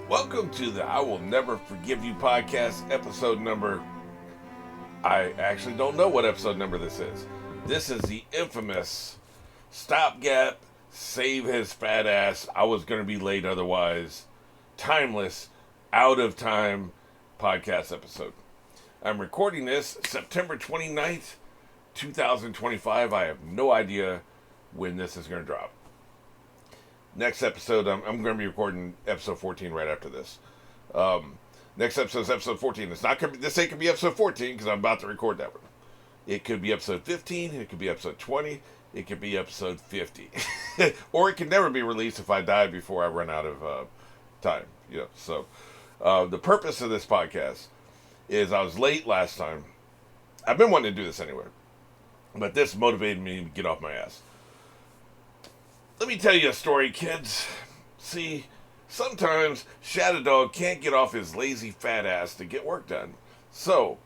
Welcome to the I Will Never Forgive You podcast, episode number. I actually don't know what episode number this is. This is the infamous stopgap, save his fat ass, I was going to be late otherwise, timeless, out of time podcast episode. I'm recording this September 29th, 2025. I have no idea when this is going to drop. Next episode, I'm going to be recording episode 14 right after this. Next episode is episode 14. It's not going to be, this ain't going to be episode 14 because I'm about to record that one. It could be episode 15. It could be episode 20. It could be episode 50. Or it can never be released if I die before I run out of time. You know, so the purpose of this podcast is I was late last time. I've been wanting to do this anyway. But this motivated me to get off my ass. Let me tell you a story, kids. See, sometimes Shadow Dog can't get off his lazy fat ass to get work done. So,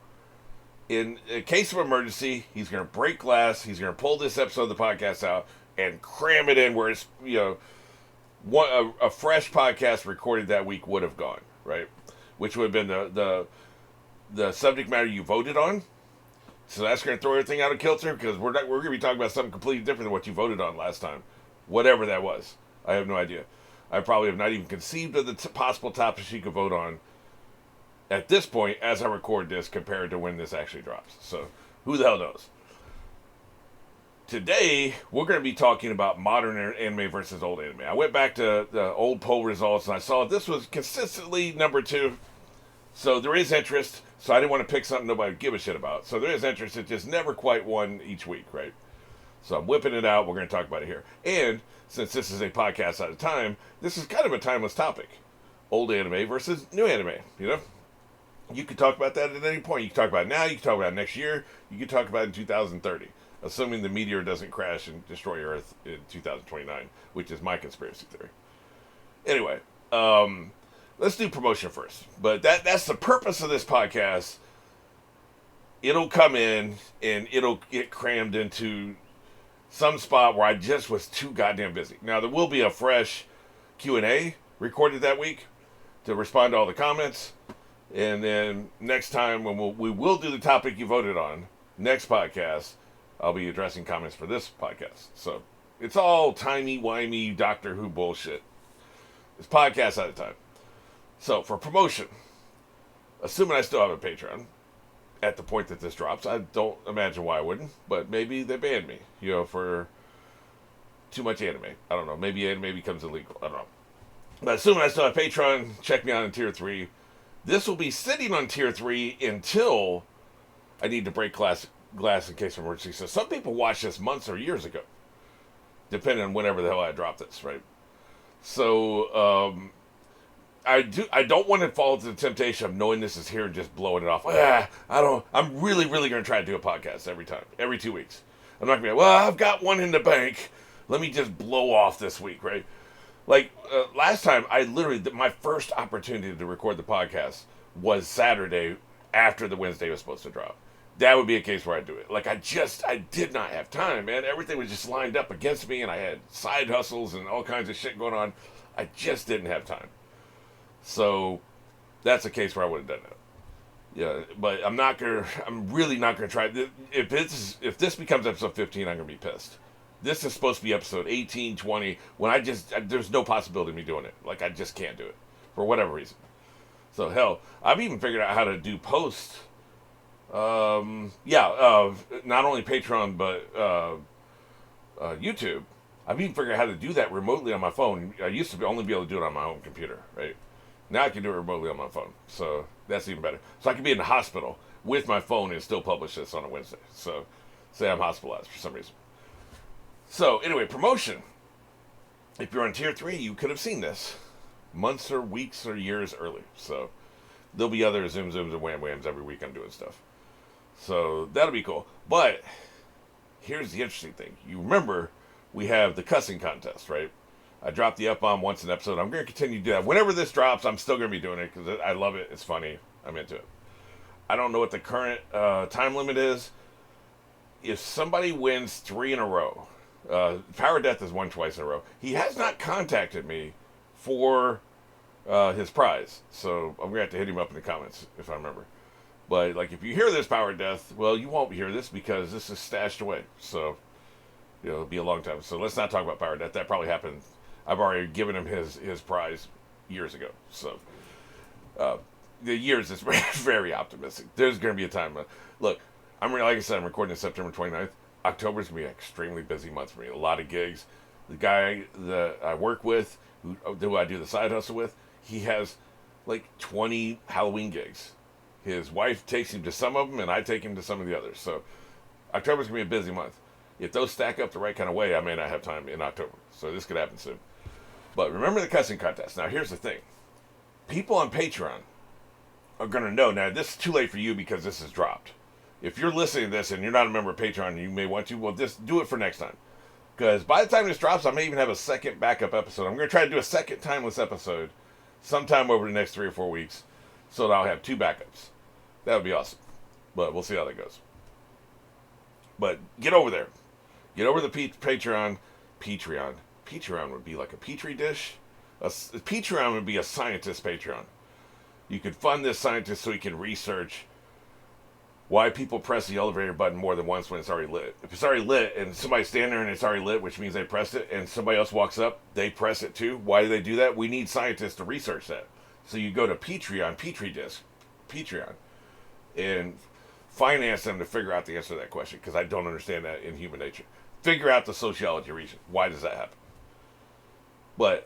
in a case of emergency, he's going to break glass. He's going to pull this episode of the podcast out and cram it in where it's, you know, a fresh podcast recorded that week would have gone, right? Which would have been the subject matter you voted on. So that's going to throw everything out of kilter because we're going to be talking about something completely different than what you voted on last time. Whatever that was. I have no idea. I probably have not even conceived of the possible topics she could vote on at this point as I record this compared to when this actually drops. So, who the hell knows? Today, we're going to be talking about modern anime versus old anime. I went back to the old poll results and I saw this was consistently number 2. So, there is interest. So, I didn't want to pick something nobody would give a shit about. So, there is interest. It just never quite won each week, right? So I'm whipping it out. We're going to talk about it here. And since this is a podcast at a time, this is kind of a timeless topic. Old anime versus new anime, you know? You can talk about that at any point. You can talk about it now. You can talk about it next year. You can talk about it in 2030. Assuming the meteor doesn't crash and destroy Earth in 2029, which is my conspiracy theory. Anyway, let's do promotion first. But that's the purpose of this podcast. It'll come in and it'll get crammed into some spot where I just was too goddamn busy. Now, there will be a fresh Q&A recorded that week to respond to all the comments. And then next time, when we will do the topic you voted on, next podcast, I'll be addressing comments for this podcast. So, it's all timey-wimey Doctor Who bullshit. It's podcast at a time. So, for promotion, assuming I still have a Patreon, at the point that this drops, I don't imagine why I wouldn't, but maybe they banned me, you know, for too much anime. I don't know. Maybe anime becomes illegal. I don't know. But assuming I still have Patreon, check me out in Tier 3. This will be sitting on Tier 3 until I need to break glass in case of emergency. So some people watch this months or years ago, depending on whenever the hell I drop this, right? So, I don't want to fall into the temptation of knowing this is here and just blowing it off. I'm really going to try to do a podcast every 2 weeks. I'm not going to be like, well, I've got one in the bank. Let me just blow off this week, right? Like, last time, my first opportunity to record the podcast was Saturday after the Wednesday was supposed to drop. That would be a case where I'd do it. Like, I did not have time, man. Everything was just lined up against me, and I had side hustles and all kinds of shit going on. I just didn't have time. So, that's a case where I would have done that. Yeah, but I'm really not gonna try. If this becomes episode 15, I'm gonna be pissed. This is supposed to be episode 18, 20, when there's no possibility of me doing it. Like, I just can't do it. For whatever reason. So, hell, I've even figured out how to do post. Not only Patreon, but YouTube. I've even figured out how to do that remotely on my phone. I used to only be able to do it on my own computer, right? Now I can do it remotely on my phone, so that's even better. So I can be in the hospital with my phone and still publish this on a Wednesday. So, say I'm hospitalized for some reason. So, anyway, promotion. If you're on Tier 3, you could have seen this months or weeks or years early. So, there'll be other Zooms and Wham Whams every week I'm doing stuff. So, that'll be cool. But, here's the interesting thing. You remember, we have the cussing contest, right? I dropped the F-bomb once an episode. I'm going to continue to do that. Whenever this drops, I'm still going to be doing it because I love it. It's funny. I'm into it. I don't know what the current time limit is. If somebody wins 3 in a row, Power Death has won twice in a row. He has not contacted me for his prize. So I'm gonna have to hit him up in the comments if I remember. But like, if you hear this Power Death, well, you won't hear this because this is stashed away. So it'll be a long time. So let's not talk about Power Death. That probably happened. I've already given him his prize years ago. So the years is very optimistic. There's going to be a time. Look, like I said, I'm recording this September 29th. October's going to be an extremely busy month for me. A lot of gigs. The guy that I work with, who I do the side hustle with, he has like 20 Halloween gigs. His wife takes him to some of them, and I take him to some of the others. So October's going to be a busy month. If those stack up the right kind of way, I may not have time in October. So this could happen soon. But remember the cussing contest. Now, here's the thing. People on Patreon are going to know. Now, this is too late for you because this is dropped. If you're listening to this and you're not a member of Patreon and you may want to, well, just do it for next time. Because by the time this drops, I may even have a second backup episode. I'm going to try to do a second timeless episode sometime over the next 3 or 4 weeks so that I'll have 2 backups. That would be awesome. But we'll see how that goes. But get over there. Get over the Patreon. Patreon would be like a petri dish. Patreon would be a scientist Patreon. You could fund this scientist so he can research why people press the elevator button more than once when it's already lit. If it's already lit and somebody's standing there and it's already lit, which means they pressed it, and somebody else walks up, they press it too. Why do they do that? We need scientists to research that. So you go to Patreon, and finance them to figure out the answer to that question, because I don't understand that in human nature. Figure out the sociology reason. Why does that happen? But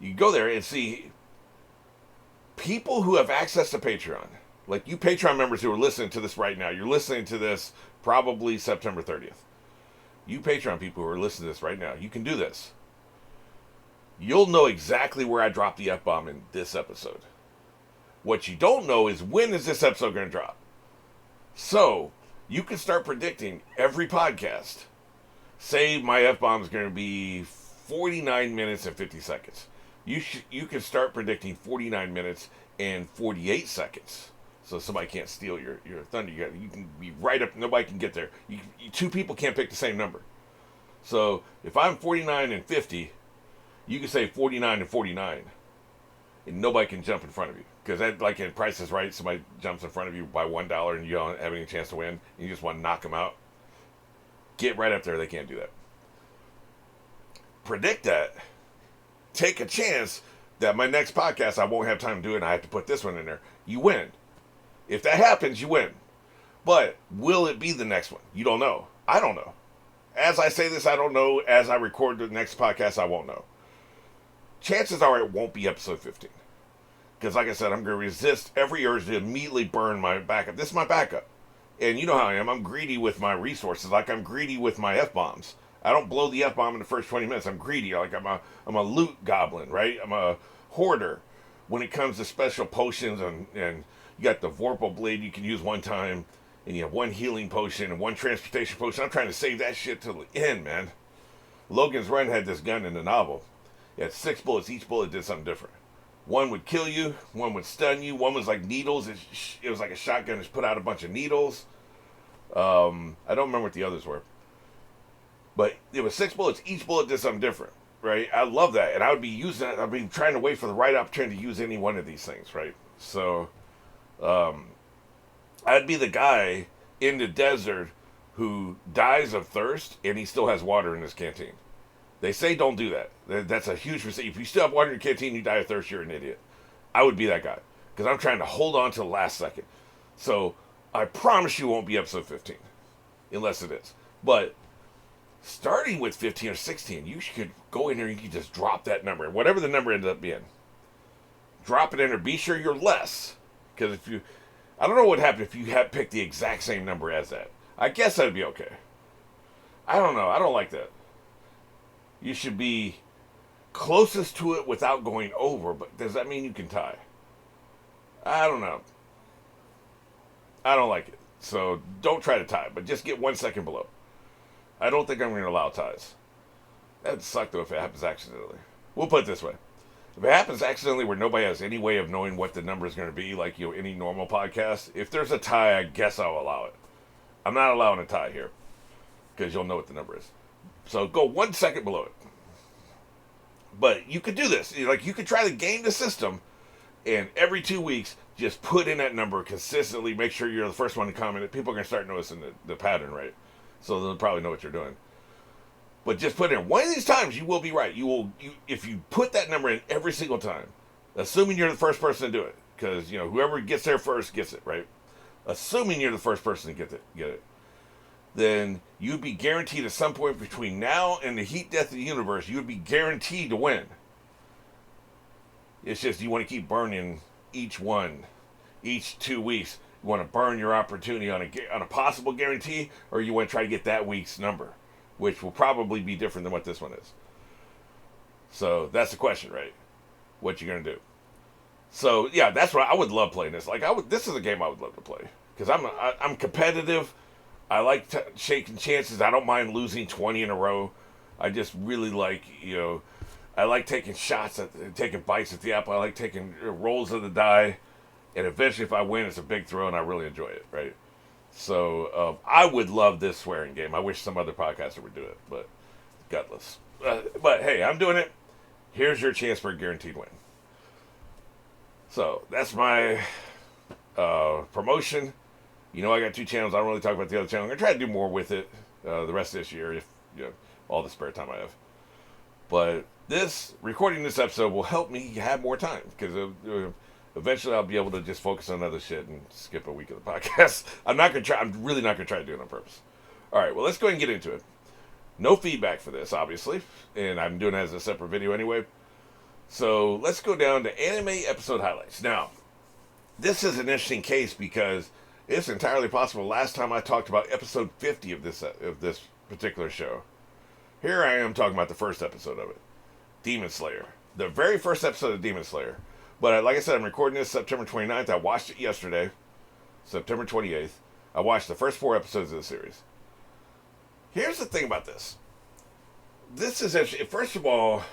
you go there and see people who have access to Patreon. Like you Patreon members who are listening to this right now. You're listening to this probably September 30th. You Patreon people who are listening to this right now, you can do this. You'll know exactly where I dropped the F-bomb in this episode. What you don't know is when is this episode going to drop. So you can start predicting every podcast. Say my F-bomb is going to be 49 minutes and 50 seconds. You can start predicting 49 minutes and 48 seconds. So somebody can't steal your thunder. You can be right up. Nobody can get there. 2 people can't pick the same number. So if I'm 49 and 50, you can say 49 and 49. And nobody can jump in front of you. Because that, like in Price is Right, somebody jumps in front of you by $1 and you don't have any chance to win. And you just want to knock them out. Get right up there. They can't do that. Predict that. Take a chance that my next podcast I won't have time to do it and I have to put this one in there. You win. If that happens, you win. But will it be the next one? You don't know. I don't know. As I say this, I don't know. As I record the next podcast, I won't know. Chances are it won't be episode 15. Because like I said, I'm going to resist every urge to immediately burn my backup. This is my backup. And you know how I am. I'm greedy with my resources. Like I'm greedy with my F-bombs. I don't blow the F-bomb in the first 20 minutes. I'm greedy. Like I'm a loot goblin, right? I'm a hoarder when it comes to special potions and you got the Vorpal Blade you can use one time, and you have 1 healing potion and 1 transportation potion. I'm trying to save that shit till the end, man. Logan's Run had this gun in the novel. It had 6 bullets. Each bullet did something different. 1 would kill you. 1 would stun you. 1 was like needles. It was like a shotgun that put out a bunch of needles. I don't remember what the others were. But it was 6 bullets. Each bullet did something different, right? I love that. And I would be using it. I'd be trying to wait for the right opportunity to use any one of these things, right? So I'd be the guy in the desert who dies of thirst and he still has water in his canteen. They say don't do that. That's a huge mistake. If you still have water in your canteen and you die of thirst, you're an idiot. I would be that guy because I'm trying to hold on to the last second. So I promise you won't be episode 15 unless it is. But starting with 15 or 16, you could go in there and you could just drop that number. Whatever the number ended up being. Drop it in there. Be sure you're less. Because if you... I don't know what happened if you had picked the exact same number as that. I guess that'd be okay. I don't know. I don't like that. You should be closest to it without going over. But does that mean you can tie? I don't know. I don't like it. So don't try to tie. But just get 1 second below. I don't think I'm going to allow ties. That'd suck, though, if it happens accidentally. We'll put it this way. If it happens accidentally where nobody has any way of knowing what the number is going to be, like any normal podcast, if there's a tie, I guess I'll allow it. I'm not allowing a tie here because you'll know what the number is. So go 1 second below it. But you could do this. Like, you could try to game the system, and every 2 weeks, just put in that number consistently. Make sure you're the first one to comment. People are going to start noticing the pattern, right? So they'll probably know what you're doing. But just put in. One of these times, you will be right. If you put that number in every single time, assuming you're the first person to do it, because, whoever gets there first gets it, right? Assuming you're the first person to get it, then you'd be guaranteed at some point between now and the heat death of the universe, you would be guaranteed to win. It's just you want to keep burning each 2 weeks. You want to burn your opportunity on a possible guarantee, or you want to try to get that week's number, which will probably be different than what this one is. So that's the question, right? What you gonna do? So yeah, that's what I would love playing this. This is a game I would love to play because I'm competitive. I like shaking chances. I don't mind losing 20 in a row. I just really like, I like taking shots taking bites at the apple. I like taking rolls of the die, and eventually, if I win, it's a big throw, and I really enjoy it, right? So I would love this swearing game. I wish some other podcaster would do it, but gutless. But hey, I'm doing it. Here's your chance for a guaranteed win. So that's my promotion. I got 2 channels. I don't really talk about the other channel. I'm going to try to do more with it the rest of this year, if all the spare time I have. But recording this episode will help me have more time, because eventually I'll be able to just focus on other shit and skip a week of the podcast. I'm really not going to try to do it on purpose. All right, well, let's go ahead and get into it. No feedback for this, obviously, and I'm doing it as a separate video anyway. So let's go down to anime episode highlights. Now, this is an interesting case because it's entirely possible last time I talked about episode 50 of this particular show. Here I am talking about the first episode of it, Demon Slayer. The very first episode of Demon Slayer. But like I said, I'm recording this September 29th. I watched it yesterday, September 28th. I watched the first 4 episodes of the series. Here's the thing about this. This is actually, first of all,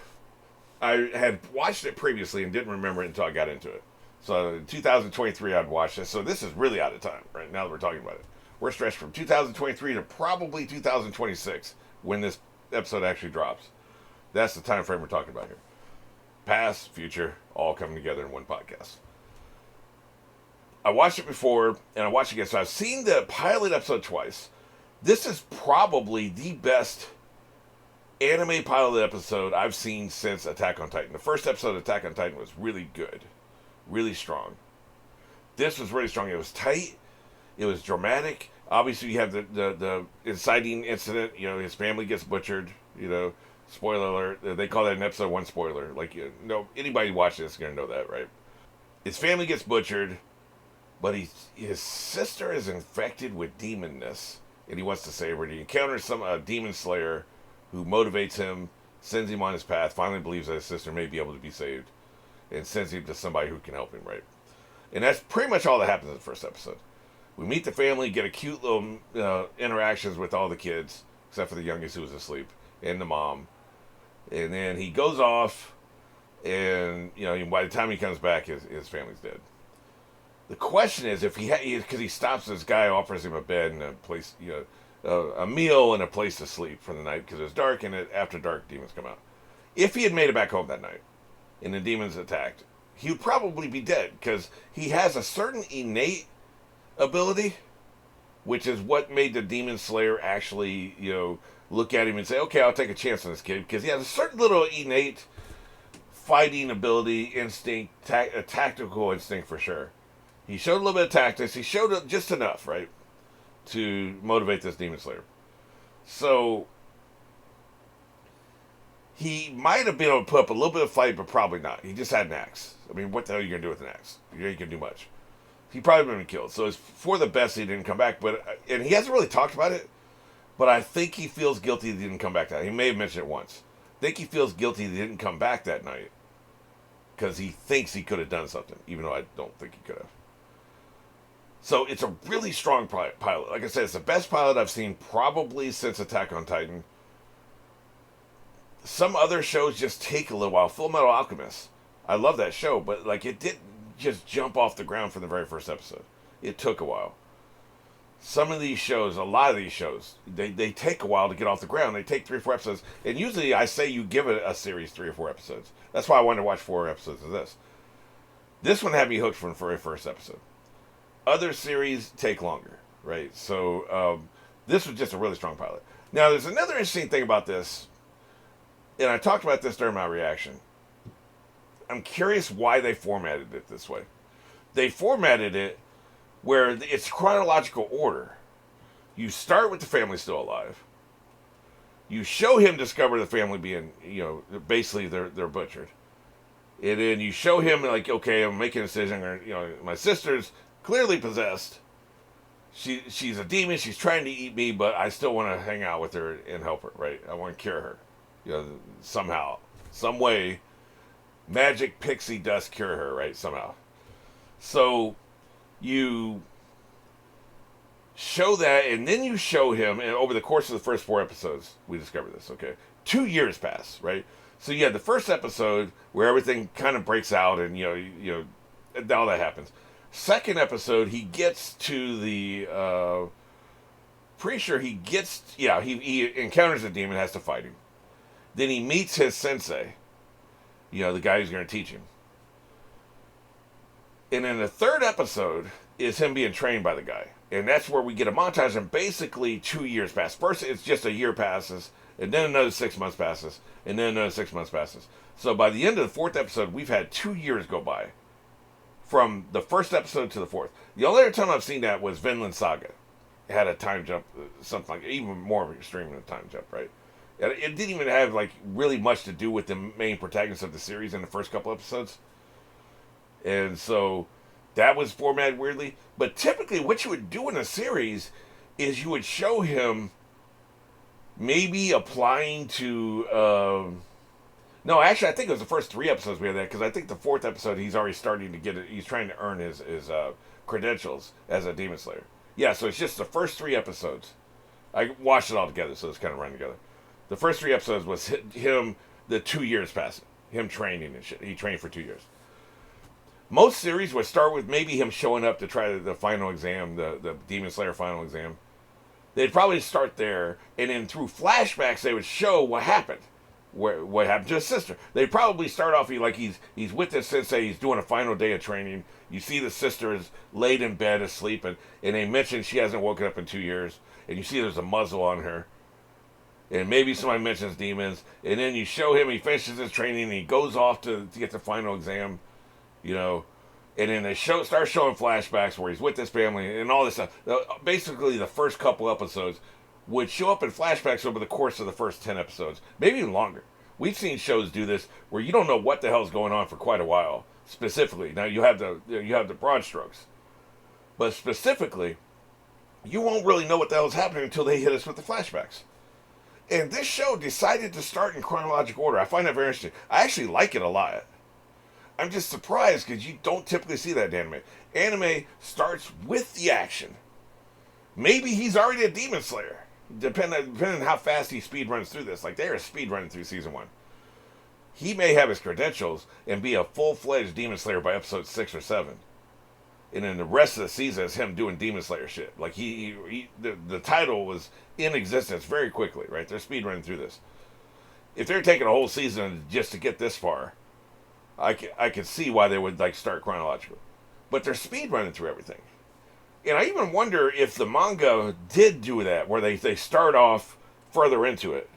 I had watched it previously and didn't remember it until I got into it. So in 2023, I'd watched this. So this is really out of time, right, now that we're talking about it. We're stretched from 2023 to probably 2026 when this episode actually drops. That's the time frame we're talking about here. Past, future, all coming together in one podcast. I watched it before, and I watched it again. So I've seen the pilot episode twice. This is probably the best anime pilot episode I've seen since Attack on Titan. The first episode of Attack on Titan was really good. Really strong. This was really strong. It was tight. It was dramatic. Obviously, you have the inciting incident. His family gets butchered. Spoiler alert. They call that an episode 1 spoiler. Anybody watching this is going to know that, right? His family gets butchered, but his sister is infected with demonness, and he wants to save her. And he encounters some demon slayer who motivates him, sends him on his path, finally believes that his sister may be able to be saved, and sends him to somebody who can help him, right? And that's pretty much all that happens in the first episode. We meet the family, get a cute little interactions with all the kids, except for the youngest who was asleep, and the mom. And then he goes off, and by the time he comes back, his family's dead. The question is, if because he stops this guy, offers him a bed and a place, a meal and a place to sleep for the night, because it's dark, and after dark, demons come out. If he had made it back home that night, and the demons attacked, he would probably be dead, because he has a certain innate ability, which is what made the demon slayer actually, look at him and say, okay, I'll take a chance on this kid, because he has a certain little innate fighting ability, instinct, a tactical instinct for sure. He showed a little bit of tactics. He showed just enough, right, to motivate this demon slayer. So he might have been able to put up a little bit of fight, but probably not. He just had an axe. I mean, what the hell are you going to do with an axe? You ain't going to do much. He probably would have been killed. So it's for the best he didn't come back. And he hasn't really talked about it, but I think he feels guilty that he didn't come back that night. He may have mentioned it once. I think he feels guilty that he didn't come back that night because he thinks he could have done something, even though I don't think he could have. So it's a really strong pilot. Like I said, it's the best pilot I've seen probably since Attack on Titan. Some other shows just take a little while. Fullmetal Alchemist. I love that show, but it didn't just jump off the ground from the very first episode. It took a while. some of these shows, a lot of these shows, they take a while to get off the ground. They take 3 or 4 episodes. And usually I say you give it a series 3 or 4 episodes. That's why I wanted to watch 4 episodes of this. This one had me hooked from the very first episode. Other series take longer, right? So this was just a really strong pilot. Now, there's another interesting thing about this, and I talked about this during my reaction. I'm curious why they formatted it this way. They formatted it where it's chronological order. You start with the family still alive. You show him discover the family being, basically they're butchered. And then you show him like, okay, I'm making a decision. My sister's clearly possessed. She's a demon. She's trying to eat me, but I still want to hang out with her and help her, right? I want to cure her, somehow, some way. Magic pixie dust cure her, right? Somehow. So you show that, and then you show him, and over the course of the first 4 episodes, we discover this, okay? 2 years pass, right? So you had the first episode where everything kind of breaks out, and, all that happens. Second episode, he gets to the, pretty sure he encounters a demon, has to fight him. Then he meets his sensei, the guy who's going to teach him. And then the third episode is him being trained by the guy. And that's where we get a montage, and basically 2 years pass. First, it's just a year passes, and then another 6 months passes, and then another 6 months passes. So by the end of the 4th episode, we've had 2 years go by from the first episode to the 4th. The only other time I've seen that was Vinland Saga. It had a time jump, something like even more extreme than a time jump, right? It didn't even have like really much to do with the main protagonist of the series in the first couple episodes. And so that was formatted weirdly. But typically what you would do in a series is you would show him maybe applying to... no, actually, I think it was the first 3 episodes we had that, because I think the 4th episode he's already starting to get it. He's trying to earn his credentials as a demon slayer. Yeah, so it's just the first 3 episodes. I watched it all together, so it's kind of running together. The first 3 episodes was him, the 2 years passing, him training and shit. He trained for 2 years. Most series would start with maybe him showing up to try the final exam, the Demon Slayer final exam. They'd probably start there, and then through flashbacks they would show what happened. What happened to his sister. They'd probably start off like he's with his sensei, he's doing a final day of training. You see the sister is laid in bed asleep, and they mention she hasn't woken up in 2 years, and you see there's a muzzle on her. And maybe somebody mentions demons, and then you show him, he finishes his training, and he goes off to get the final exam. And then they start showing flashbacks where he's with his family and all this stuff. Basically, the first couple episodes would show up in flashbacks over the course of the first 10 episodes, maybe even longer. We've seen shows do this where you don't know what the hell's going on for quite a while. Specifically, now you have the broad strokes, but specifically, you won't really know what the hell's happening until they hit us with the flashbacks. And this show decided to start in chronological order. I find that very interesting. I actually like it a lot. I'm just surprised because you don't typically see that in anime. Anime starts with the action. Maybe he's already a demon slayer, depending on how fast he speed runs through this. Like, they are speed running through season 1. He may have his credentials and be a full-fledged demon slayer by episode 6 or 7. And then the rest of the season is him doing demon slayer shit. Like, the title was in existence very quickly, right? They're speed running through this. If they're taking a whole season just to get this far, I could see why they would start chronologically. But they're speed running through everything. And I even wonder if the manga did do that, where they start off further into it.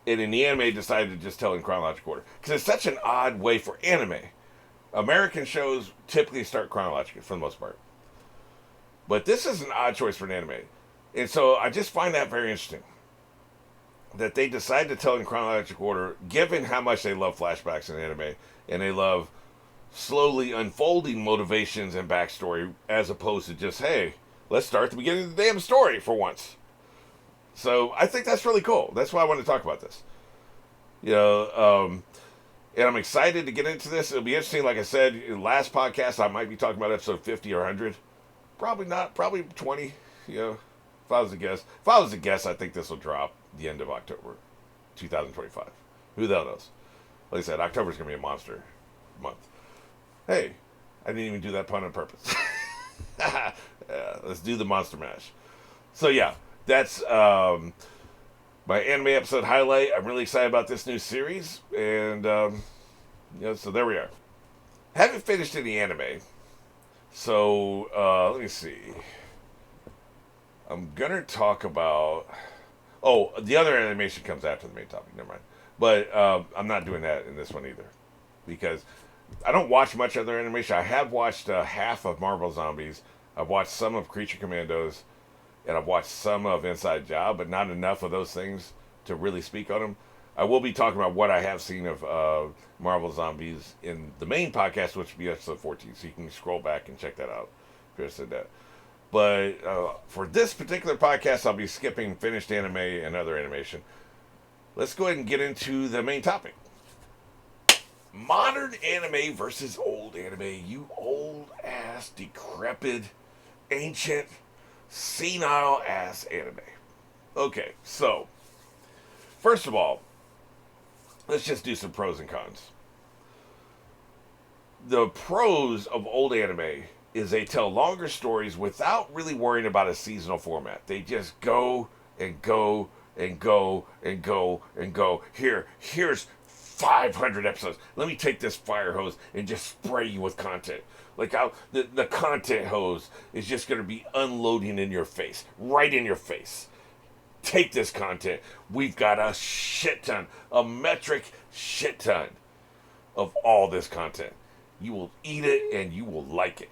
And in the anime decided to just tell in chronological order. Because it's such an odd way for anime. American shows typically start chronologically for the most part. But this is an odd choice for an anime. And so I just find that very interesting. That they decide to tell in chronological order, given how much they love flashbacks in anime, and they love slowly unfolding motivations and backstory, as opposed to just, hey, let's start at the beginning of the damn story for once. So I think that's really cool. That's why I wanted to talk about this. And I'm excited to get into this. It'll be interesting. Like I said, in the last podcast, I might be talking about episode 50 or 100. Probably not. Probably 20. If I was to guess, I think this will drop the end of October 2025. Who the hell knows? Like I said, October's going to be a monster month. Hey, I didn't even do that pun on purpose. Let's do the Monster Mash. So yeah, that's my anime episode highlight. I'm really excited about this new series, and so there we are. Haven't finished any anime, so let me see. I'm gonna talk about. Oh, the other animation comes after the main topic. Never mind. But I'm not doing that in this one either, because I don't watch much other animation. I have watched half of Marvel Zombies. I've watched some of Creature Commandos, and I've watched some of Inside Job, but not enough of those things to really speak on them. I will be talking about what I have seen of Marvel Zombies in the main podcast, which will be episode 14, so you can scroll back and check that out if you're interested in that. But for this particular podcast, I'll be skipping finished anime and other animation. Let's go ahead and get into the main topic. Modern anime versus old anime. You old-ass, decrepit, ancient, senile-ass anime. Okay, so, first of all, let's just do some pros and cons. The pros of old anime is they tell longer stories without really worrying about a seasonal format. They just go and go and go and go and go. Here's 500 episodes. Let me take this fire hose and just spray you with content. Like how the content hose is just going to be unloading in your face, right in your face. Take this content. We've got a shit ton, a metric shit ton of all this content. You will eat it and you will like it.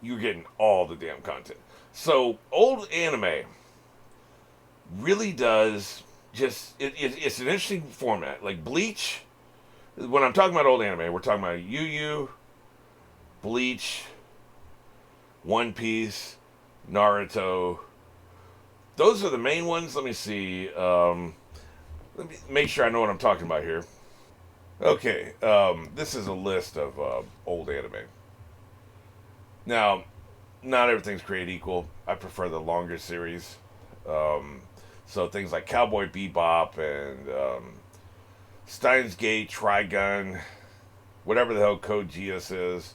You're getting all the damn content. So old anime really does just it's an interesting format. Like Bleach, when I'm talking about old anime, we're talking about Yu Yu, Bleach, One Piece, Naruto. Those are the main ones. Let me see. Let me make sure I know what I'm talking about here. Okay, this is a list of old anime. Now, not everything's created equal. I prefer the longer series. So things like Cowboy Bebop and Steins Gate, Trigun, whatever the hell Code Geass is.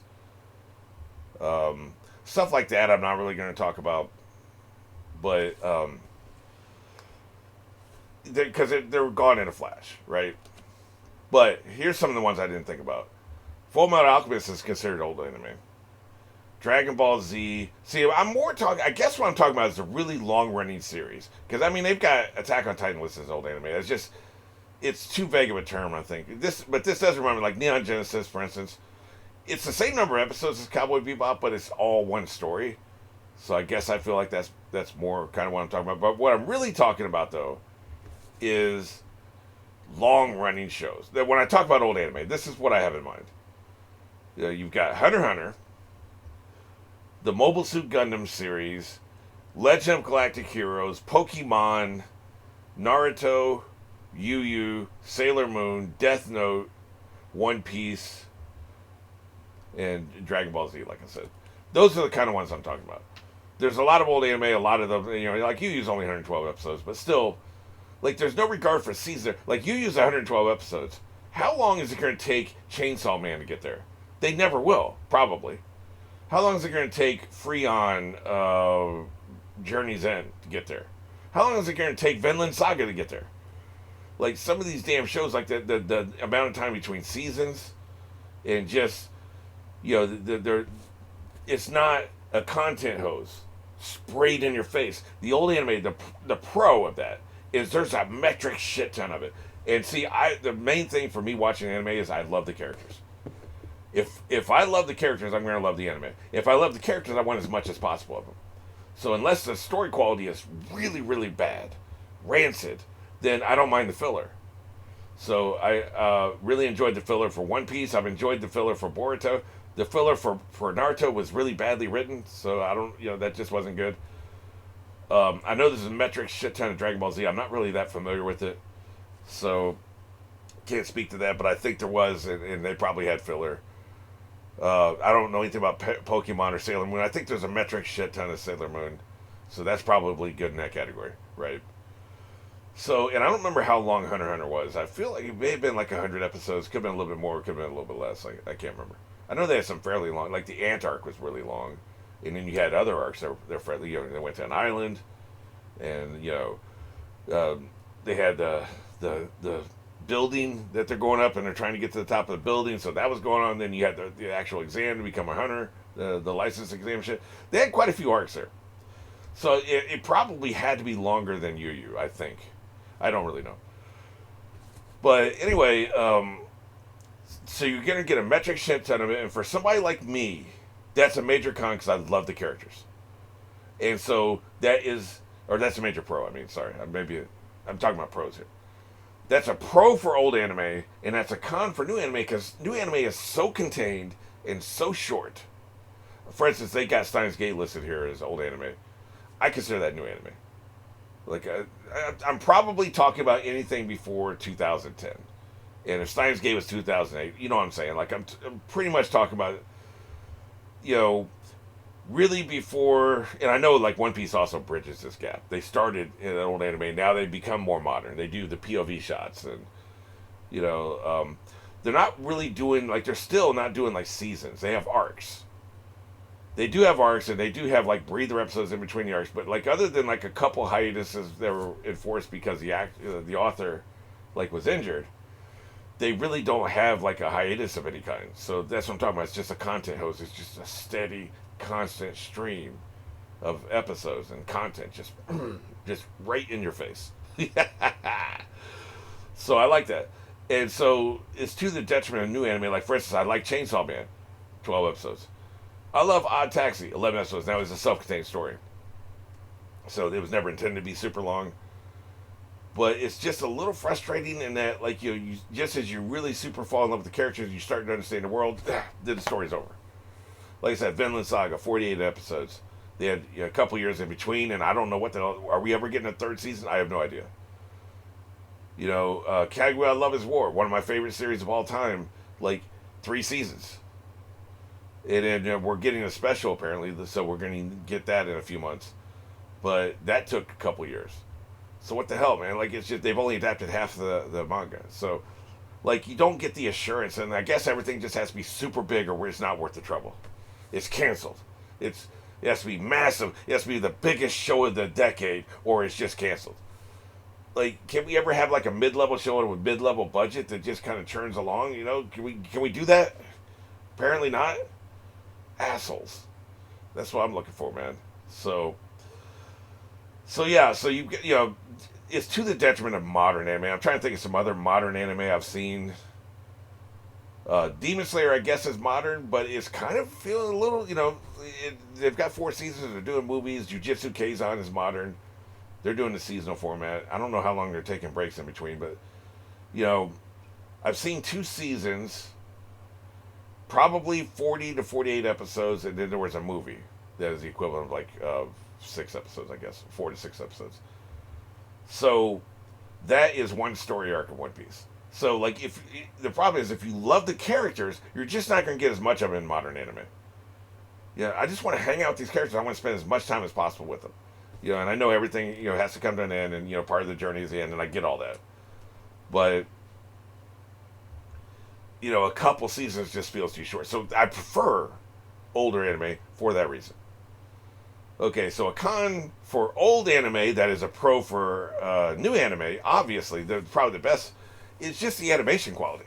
Stuff like that I'm not really going to talk about. But, because they're gone in a flash, right? But here's some of the ones I didn't think about. Fullmetal Alchemist is considered old anime. Dragon Ball Z. See, I'm more talking. I guess what I'm talking about is a really long-running series. Because I mean, they've got Attack on Titan listed as old anime. It's too vague of a term, I think. But this does remind me, like Neon Genesis, for instance. It's the same number of episodes as Cowboy Bebop, but it's all one story. So I guess I feel like that's more kind of what I'm talking about. But what I'm really talking about, though, is long-running shows. That when I talk about old anime, this is what I have in mind. You've got Hunter x Hunter, the Mobile Suit Gundam series, Legend of Galactic Heroes, Pokemon, Naruto, Yu Yu, Sailor Moon, Death Note, One Piece, and Dragon Ball Z, like I said. Those are the kind of ones I'm talking about. There's a lot of old anime, a lot of them, like Yu Yu's only 112 episodes, but still, like, there's no regard for season. Like, Yu Yu's 112 episodes. How long is it going to take Chainsaw Man to get there? They never will, probably. How long is it going to take Frieren, Journey's End to get there? How long is it going to take Vinland Saga to get there? Like, some of these damn shows, like the amount of time between seasons, and just, it's not a content hose sprayed in your face. The old anime, the pro of that is there's a metric shit ton of it. And see, the main thing for me watching anime is I love the characters. If I love the characters, I'm going to love the anime. If I love the characters, I want as much as possible of them. So unless the story quality is really, really bad, rancid, then I don't mind the filler. So I really enjoyed the filler for One Piece. I've enjoyed the filler for Boruto. The filler for Naruto was really badly written, so I don't, that just wasn't good. I know there's a metric shit ton of Dragon Ball Z. I'm not really that familiar with it, so can't speak to that, but I think there was, and they probably had filler. I don't know anything about Pokemon or Sailor Moon. I think there's a metric shit ton of Sailor Moon, so that's probably good in that category, right? So, and I don't remember how long Hunter x Hunter was. I feel like it may have been like 100 episodes. Could have been a little bit more. Could have been a little bit less. I can't remember. I know they had some fairly long, like the Ant arc was really long. And then you had other arcs that were friendly. You know, they went to an island, and they had the building that they're going up, and they're trying to get to the top of the building. So that was going on. Then you had the actual exam to become a hunter, the license exam shit. They had quite a few arcs there. So it probably had to be longer than Yu, I think. I don't really know. But anyway, so you're going to get a metric shit ton of it. And for somebody like me, that's a major con because I love the characters. And so that's a major pro. I mean, sorry. I'm talking about pros here. That's a pro for old anime, and that's a con for new anime because new anime is so contained and so short. For instance, they got Steins Gate listed here as old anime. I consider that new anime. Like, I'm probably talking about anything before 2010. And if Steins Gate was 2008, you know what I'm saying? Like, I'm pretty much talking about, really before, and I know, like, One Piece also bridges this gap. They started in an old anime, now they've become more modern. They do the POV shots, and, they're not really doing, like, they're still not doing, like, seasons. They have arcs. They do have arcs, and they do have, like, breather episodes in between the arcs, but, like, other than, like, a couple hiatuses that were enforced because the author, like, was injured, they really don't have, like, a hiatus of any kind. So that's what I'm talking about. It's just a content hose. It's just a steady, constant stream of episodes and content just right in your face. So I like that. And so it's to the detriment of new anime. Like, for instance, I like Chainsaw Man, 12 episodes. I love Odd Taxi, 11 episodes. Now it's a self-contained story. So it was never intended to be super long. But it's just a little frustrating in that, like, you just as you really super fall in love with the characters, you start to understand the world, then the story's over. Like I said, Vinland Saga, 48 episodes. They had a couple years in between, and I don't know what the hell. Are we ever getting a third season? I have no idea. Kaguya, I Love His War, one of my favorite series of all time, like 3 seasons. And then we're getting a special, apparently, so we're going to get that in a few months. But that took a couple years. So what the hell, man? Like, it's just, they've only adapted half the manga. So, like, you don't get the assurance, and I guess everything just has to be super big or it's not worth the trouble. It's canceled. It has to be massive. It has to be the biggest show of the decade, or it's just canceled. Like, can we ever have, like, a mid-level show with mid-level budget that just kind of churns along, Can we do that? Apparently not. Assholes. That's what I'm looking for, man. So yeah, so it's to the detriment of modern anime. I'm trying to think of some other modern anime I've seen. Demon Slayer, I guess, is modern, but it's kind of feeling a little, they've got 4 seasons, they're doing movies. Jujutsu Kaisen is modern. They're doing the seasonal format. I don't know how long they're taking breaks in between, but, I've seen 2 seasons, probably 40 to 48 episodes, and then there was a movie that is the equivalent of, like, 6 episodes, I guess. 4 to 6 episodes. So, that is one story arc of One Piece. So, like, the problem is, if you love the characters, you're just not going to get as much of it in modern anime. Yeah, I just want to hang out with these characters. I want to spend as much time as possible with them. And I know everything, has to come to an end, and, part of the journey is the end, and I get all that. But, a couple seasons just feels too short. So, I prefer older anime for that reason. Okay, so a con for old anime that is a pro for new anime, obviously, probably the best, is just the animation quality.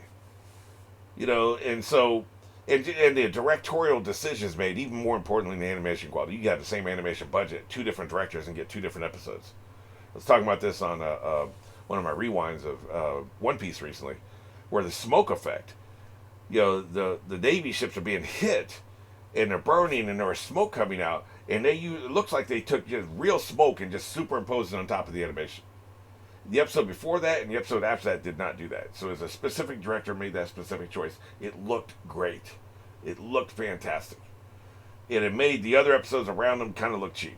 And so, and the directorial decisions made, even more importantly than the animation quality. You have the same animation budget, 2 different directors, and get 2 different episodes. I was talking about this on one of my rewinds of One Piece recently, where the smoke effect, the Navy ships are being hit, and they're burning, and there was smoke coming out, and it looks like they took just real smoke and just superimposed it on top of the animation. The episode before that and the episode after that did not do that. So as a specific director made that specific choice, it looked great. It looked fantastic. And it made the other episodes around them kind of look cheap.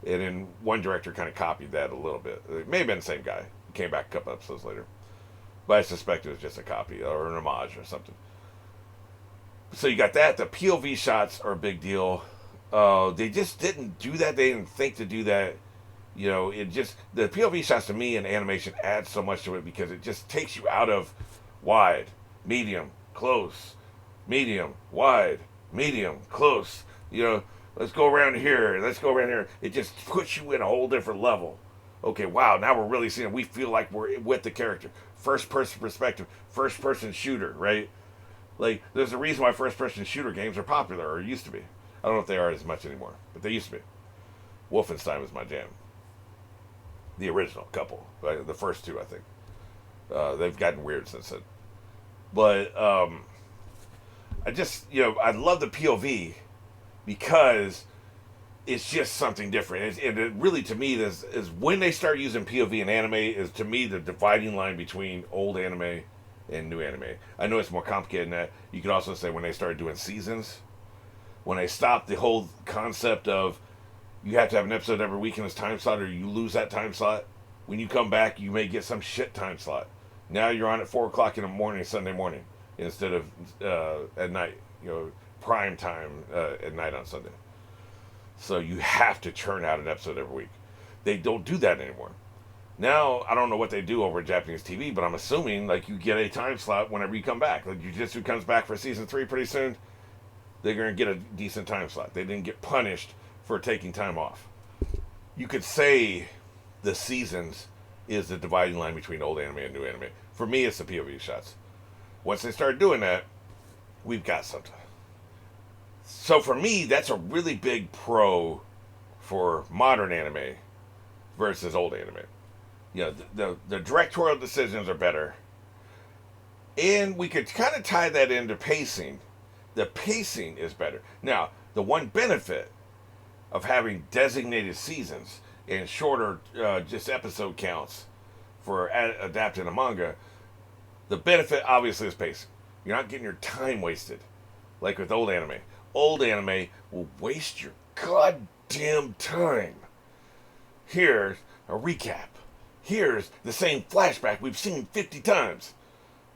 And then one director kind of copied that a little bit. It may have been the same guy. He came back a couple episodes later. But I suspect it was just a copy or an homage or something. So you got that. The POV shots are a big deal. They just didn't do that. They didn't think to do that. It just, the POV shots to me in animation add so much to it because it just takes you out of wide, medium, close, medium, wide, medium, close. Let's go around here. Let's go around here. It just puts you in a whole different level. Okay, wow, now we're really seeing it. We feel like we're with the character. First person perspective, first person shooter, right? Like, there's a reason why first person shooter games are popular, or used to be. I don't know if they are as much anymore, but they used to be. Wolfenstein was my jam. The original couple, right? The first two, I think. They've gotten weird since then. But I just, I love the POV because it's just something different. And it really, to me, is when they start using POV in anime is, to me, the dividing line between old anime and new anime. I know it's more complicated than that. You could also say when they started doing seasons, when they stopped the whole concept of you have to have an episode every week in this time slot or you lose that time slot. When you come back, you may get some shit time slot. Now you're on at 4 o'clock in the morning, Sunday morning, instead of at night, prime time at night on Sunday. So you have to churn out an episode every week. They don't do that anymore. Now, I don't know what they do over Japanese TV, but I'm assuming, like, you get a time slot whenever you come back. Like, Jujutsu comes back for season 3 pretty soon. They're going to get a decent time slot. They didn't get punished for taking time off. You could say the seasons is the dividing line between old anime and new anime. For me, it's the POV shots. Once they start doing that, we've got something. So for me, that's a really big pro for modern anime versus old anime. The directorial decisions are better. And we could kind of tie that into pacing. The pacing is better. Now, the one benefit of having designated seasons and shorter just episode counts for adapting a manga, the benefit obviously is pacing. You're not getting your time wasted like with old anime. Old anime will waste your goddamn time. Here's a recap. Here's the same flashback we've seen 50 times.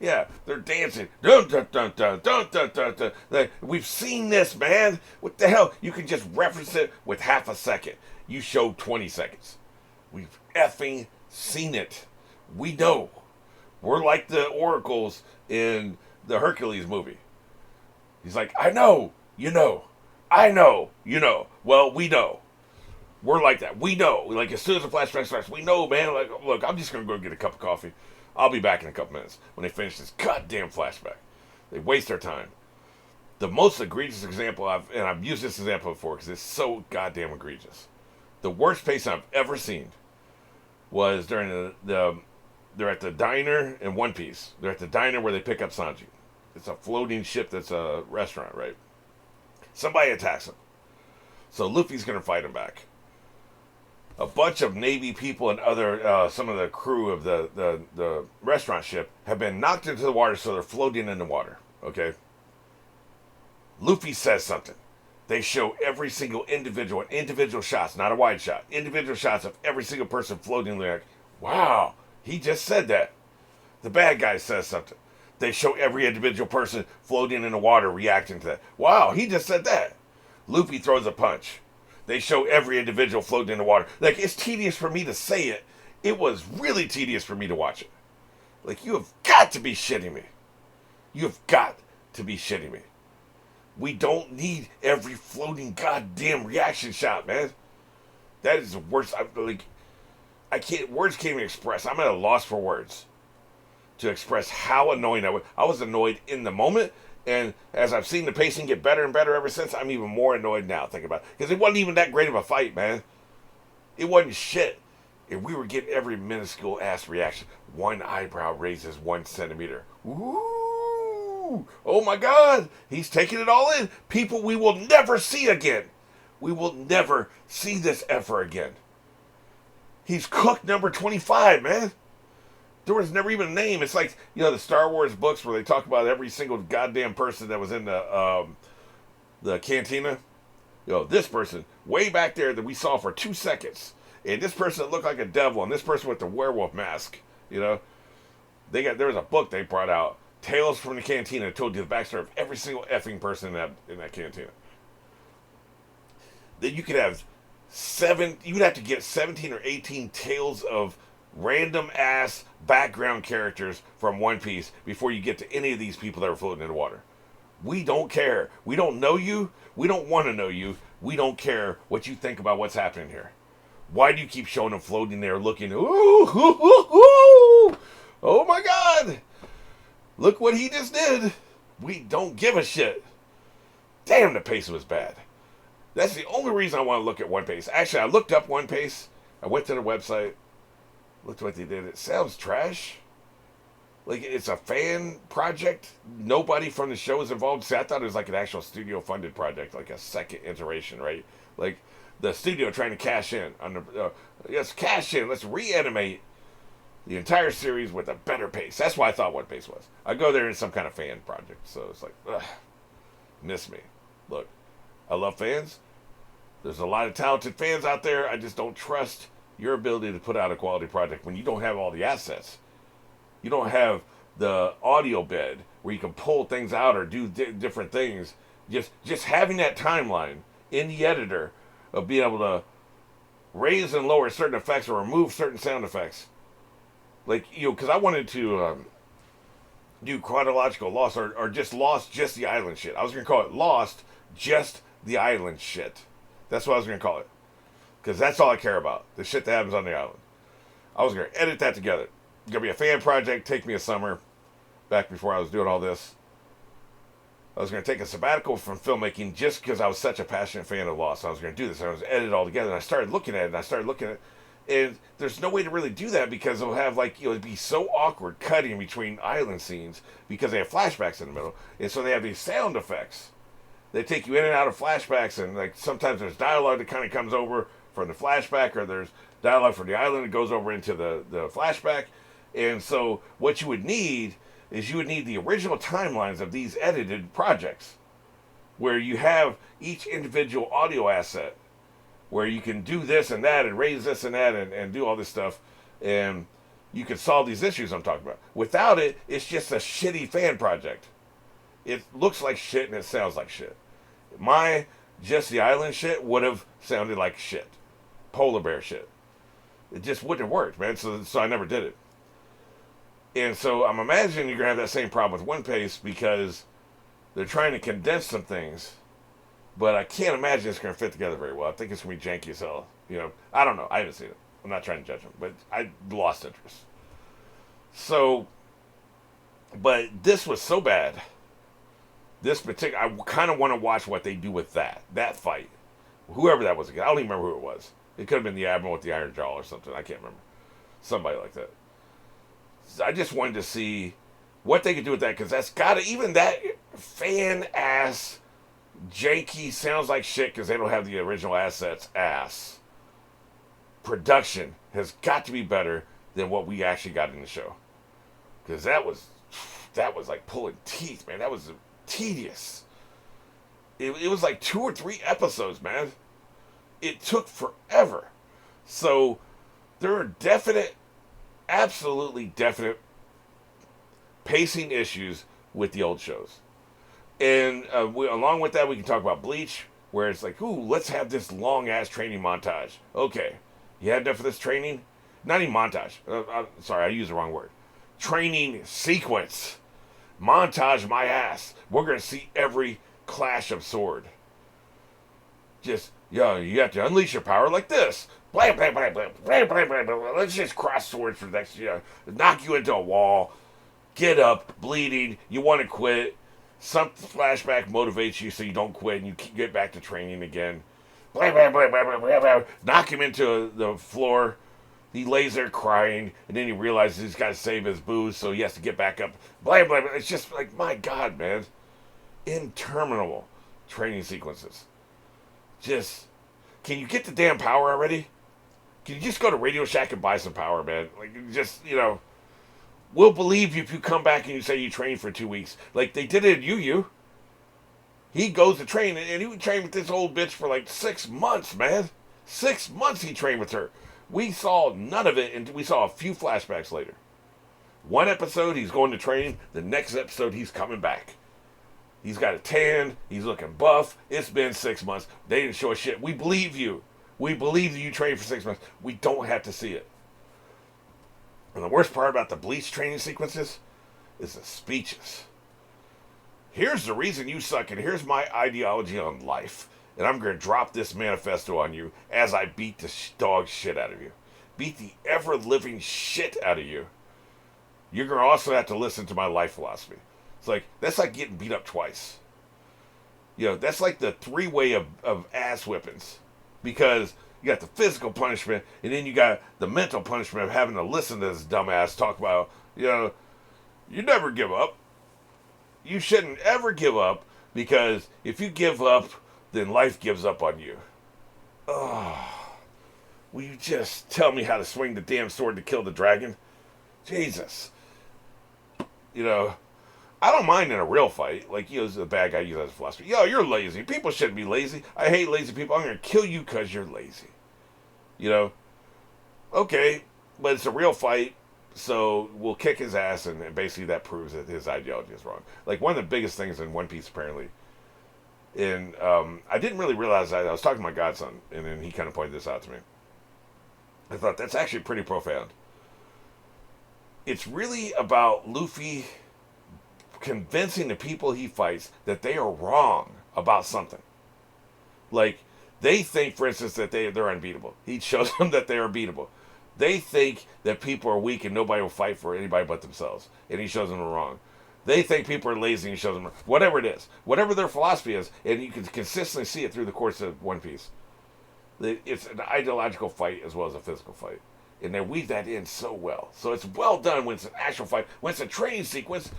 Yeah, they're dancing. Dun, dun, dun, dun, dun, dun, dun, dun. Like, we've seen this, man. What the hell? You can just reference it with half a second. You showed 20 seconds. We've effing seen it. We know. We're like the oracles in the Hercules movie. He's like, I know, you know. I know, you know. Well, we know. We're like that. We know. Like, as soon as the flashback starts, we know, man. Like, look, I'm just going to go get a cup of coffee. I'll be back in a couple minutes when they finish this goddamn flashback. They waste their time. The most egregious example I've used this example before because it's so goddamn egregious. The worst pacing I've ever seen was during they're at the diner in One Piece. They're at the diner where they pick up Sanji. It's a floating ship that's a restaurant, right? Somebody attacks him. So Luffy's going to fight him back. A bunch of Navy people and other some of the crew of the restaurant ship have been knocked into the water, so they're floating in the water. Okay. Luffy says something. They show every single individual shots, not a wide shot, individual shots of every single person floating there. Like, wow, he just said that. The bad guy says something. They show every individual person floating in the water reacting to that. Wow, he just said that. Luffy throws a punch. They show every individual floating in the water. Like, it's tedious for me to say it. It was really tedious for me to watch it. Like, you have got to be shitting me. You have got to be shitting me. We don't need every floating goddamn reaction shot, man. That is the worst. Words can't even express. I'm at a loss for words to express how annoying I was. I was annoyed in the moment. And as I've seen the pacing get better and better ever since, I'm even more annoyed now thinking about it. Because it wasn't even that great of a fight, man. It wasn't shit. And we were getting every minuscule ass reaction. One eyebrow raises 1 centimeter. Ooh! Oh my God! He's taking it all in. People we will never see again. We will never see this ever again. He's cooked number 25, man. There was never even a name. It's like, the Star Wars books where they talk about every single goddamn person that was in the cantina. This person way back there that we saw for 2 seconds. And this person that looked like a devil. And this person with the werewolf mask. There was a book they brought out. Tales from the Cantina. That told you the backstory of every single effing person in that cantina. Then you could have you would have to get 17 or 18 tales of random ass background characters from One Piece before you get to any of these people that are floating in the water. We don't care. We don't know you. We don't want to know you. We don't care what you think about what's happening here. Why do you keep showing them floating there looking, ooh, ooh, ooh, ooh, oh my God, look what he just did. We don't give a shit. Damn, the pace was bad. That's the only reason I want to look at One Piece. Actually, I looked up One Piece. I went to the website, looked what they did. It sounds trash. Like, it's a fan project. Nobody from the show is involved. See, I thought it was like an actual studio-funded project, like a second iteration, right? Like, the studio trying to cash in. Yes, cash in. Let's reanimate the entire series with a better pace. That's why I thought One Piece was. I go there in some kind of fan project. So it's like, ugh, miss me. Look, I love fans. There's a lot of talented fans out there. I just don't trust your ability to put out a quality project when you don't have all the assets. You don't have the audio bed where you can pull things out or do different things. Just having that timeline in the editor of being able to raise and lower certain effects or remove certain sound effects. Like, because I wanted to do chronological loss or just lost just the island shit. I was going to call it lost just the island shit. That's what I was going to call it. Because that's all I care about. The shit that happens on the island. I was going to edit that together. It's going to be a fan project. Take me a summer. Back before I was doing all this. I was going to take a sabbatical from filmmaking just because I was such a passionate fan of Lost. I was going to do this. I was edit it all together. And I started looking at it. And there's no way to really do that because it'll have it'd be so awkward cutting between island scenes because they have flashbacks in the middle. And so they have these sound effects. They take you in and out of flashbacks, and like sometimes there's dialogue that kind of comes over from the flashback, or there's dialogue from the island that goes over into the flashback. And so what you would need is the original timelines of these edited projects, where you have each individual audio asset, where you can do this and that and raise this and that and do all this stuff, and you can solve these issues I'm talking about. Without it, it's just a shitty fan project. It looks like shit and it sounds like shit. My Just the Island shit would have sounded like shit. Polar bear shit. It just wouldn't have worked, man. So I never did it. And so I'm imagining you're going to have that same problem with One Piece because they're trying to condense some things. But I can't imagine it's going to fit together very well. I think it's going to be janky as hell. I don't know. I haven't seen it. I'm not trying to judge them. But I lost interest. So, but this was so bad. This particular, I kind of want to watch what they do with that fight. Whoever that was again. I don't even remember who it was. It could have been the Admiral with the Iron Jaw or something. I can't remember. Somebody like that. I just wanted to see what they could do with that, because that's got to, even that fan-ass, janky, sounds like shit because they don't have the original assets, ass. Production has got to be better than what we actually got in the show. Because that was like pulling teeth, man. That was tedious. It was like 2 or 3 episodes, man. It took forever. So there are absolutely definite pacing issues with the old shows. And along with that, we can talk about Bleach, where it's like, ooh, let's have this long-ass training montage. Okay, you had enough of this training? Not even montage. Sorry, I used the wrong word. Training sequence. Montage my ass. We're going to see every clash of sword. Just, you have to unleash your power like this. Blam, blam, blam, blam, blam, blam, blam, blam. Let's just cross swords for the next, knock you into a wall. Get up, bleeding. You want to quit. Some flashback motivates you so you don't quit and you get back to training again. Blam, blam, blam, blam, blam, blam, blam. Knock him into the floor. He lays there crying, and then he realizes he's got to save his booze, so he has to get back up. Blam, blam, blam. It's just like, my God, man. Interminable training sequences. Just, can you get the damn power already? Can you just go to Radio Shack and buy some power, man? Like, just, we'll believe you if you come back and you say you trained for 2 weeks. Like they did it in Yu Yu. He goes to train, and he would train with this old bitch for like 6 months, man. 6 months he trained with her. We saw none of it, and we saw a few flashbacks later. One episode, he's going to training. The next episode, he's coming back. He's got a tan. He's looking buff. It's been 6 months. They didn't show a shit. We believe you. We believe that you trained for 6 months. We don't have to see it. And the worst part about the Bleach training sequences is the speeches. Here's the reason you suck, and here's my ideology on life. And I'm going to drop this manifesto on you as I beat the dog shit out of you. Beat the ever-living shit out of you. You're going to also have to listen to my life philosophy. It's like, that's like getting beat up twice. That's like the three-way of ass whippings. Because you got the physical punishment, and then you got the mental punishment of having to listen to this dumbass talk about, you never give up. You shouldn't ever give up, because if you give up, then life gives up on you. Oh, will you just tell me how to swing the damn sword to kill the dragon? Jesus. I don't mind in a real fight. Like, the bad guy uses as a philosophy. You're lazy. People shouldn't be lazy. I hate lazy people. I'm going to kill you because you're lazy. Okay, but it's a real fight, so we'll kick his ass, and basically that proves that his ideology is wrong. Like, one of the biggest things in One Piece, apparently, and I didn't really realize that. I was talking to my godson, and then he kind of pointed this out to me. I thought, that's actually pretty profound. It's really about Luffy convincing the people he fights that they are wrong about something. Like, they think, for instance, that they're unbeatable. He shows them that they are beatable. They think that people are weak and nobody will fight for anybody but themselves. And he shows them they're wrong. They think people are lazy and he shows them whatever it is. Whatever their philosophy is, and you can consistently see it through the course of One Piece. It's an ideological fight as well as a physical fight. And they weave that in so well. So it's well done when it's an actual fight. When it's a training sequence,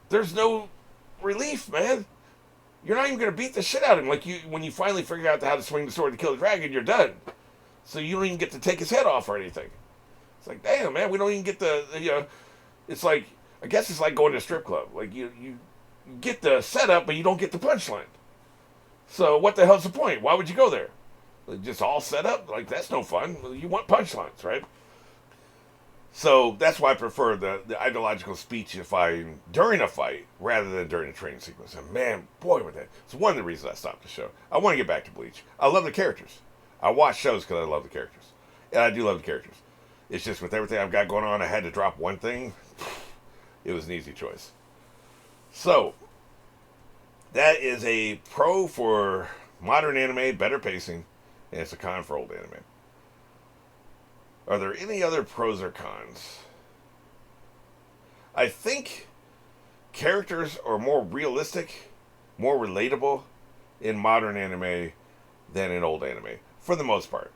there's no relief, man. You're not even going to beat the shit out of him. Like, when you finally figure out how to swing the sword to kill the dragon, you're done. So you don't even get to take his head off or anything. It's like, damn, man, we don't even get it's like, I guess it's like going to a strip club. Like, you get the setup, but you don't get the punchline. So what the hell's the point? Why would you go there? Like, just all set up? Like, that's no fun. You want punchlines, right? So that's why I prefer the ideological speech during a fight rather than during a training sequence. And man, boy, with that. It's one of the reasons I stopped the show. I want to get back to Bleach. I love the characters. I watch shows because I love the characters. And I do love the characters. It's just with everything I've got going on, I had to drop one thing. It was an easy choice. So, that is a pro for modern anime, better pacing, and it's a con for old anime. Are there any other pros or cons? I think characters are more realistic, more relatable in modern anime than in old anime, for the most part.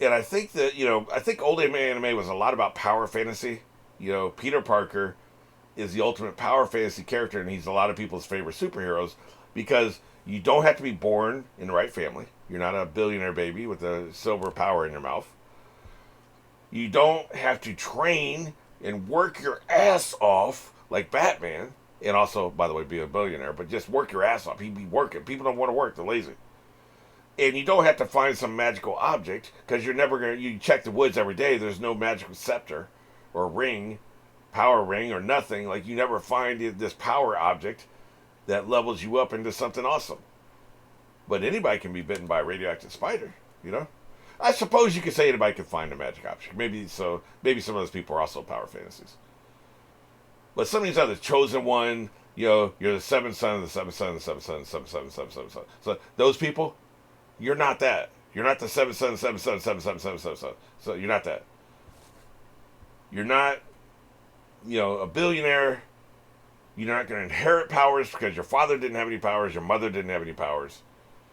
And I think that, I think old anime was a lot about power fantasy. Peter Parker is the ultimate power fantasy character, and he's a lot of people's favorite superheroes because you don't have to be born in the right family. You're not a billionaire baby with a silver power in your mouth. You don't have to train and work your ass off like Batman. And also, by the way, be a billionaire. But just work your ass off. He'd be working. People don't want to work. They're lazy. And you don't have to find some magical object because you're never going to... You check the woods every day. There's no magical scepter or ring, power ring or nothing. Like, you never find this power object that levels you up into something awesome. But anybody can be bitten by a radioactive spider, I suppose you could say anybody could find a magic object. Maybe some of those people are also power fantasies. But some of these other chosen one, you're the seventh son of the seventh son of the seventh son of the seventh son of the seventh son. So those people, you're not that. You're not the seventh son of the seventh son of the seventh son of the seventh son. So you're not that. You're not, a billionaire. You're not going to inherit powers because your father didn't have any powers, your mother didn't have any powers.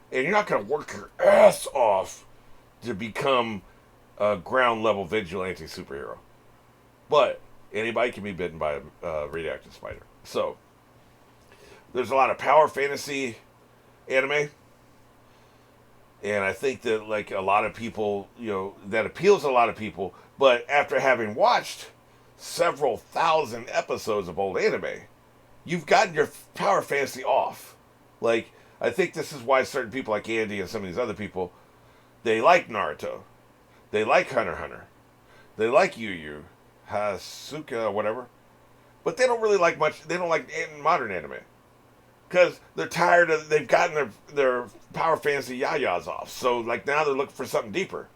And you're not going to work your ass off to become a ground-level vigilante superhero. But anybody can be bitten by a radioactive spider. So, there's a lot of power fantasy anime. And I think that, like, a lot of people, that appeals to a lot of people. But after having watched several thousand episodes of old anime, you've gotten your power fantasy off. Like, I think this is why certain people like Andy and some of these other people, they like Naruto. They like Hunter x Hunter. They like Yu Yu Hatsune, whatever. But they don't really like much, they don't like modern anime. Because they're tired of, they've gotten their power fantasy yayas off. So, like, now they're looking for something deeper.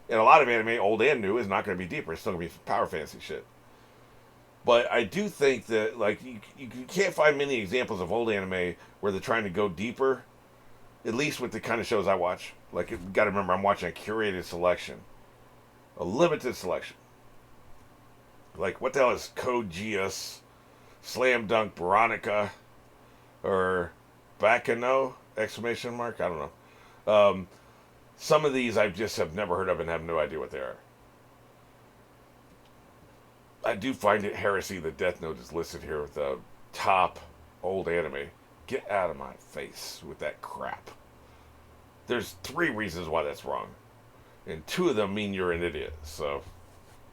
And a lot of anime, old and new, is not going to be deeper. It's still going to be power fantasy shit. But I do think that like you can't find many examples of old anime where they're trying to go deeper. At least with the kind of shows I watch. Like you got to remember, I'm watching a curated selection, a limited selection. Like what the hell is Code Geass, Slam Dunk Veronica, or Bakano? Exclamation mark. I don't know. Some of these I just have never heard of and have no idea what they are. I do find it heresy that Death Note is listed here with the top old anime. Get out of my face with that crap. There's 3 reasons why that's wrong. And 2 of them mean you're an idiot. So,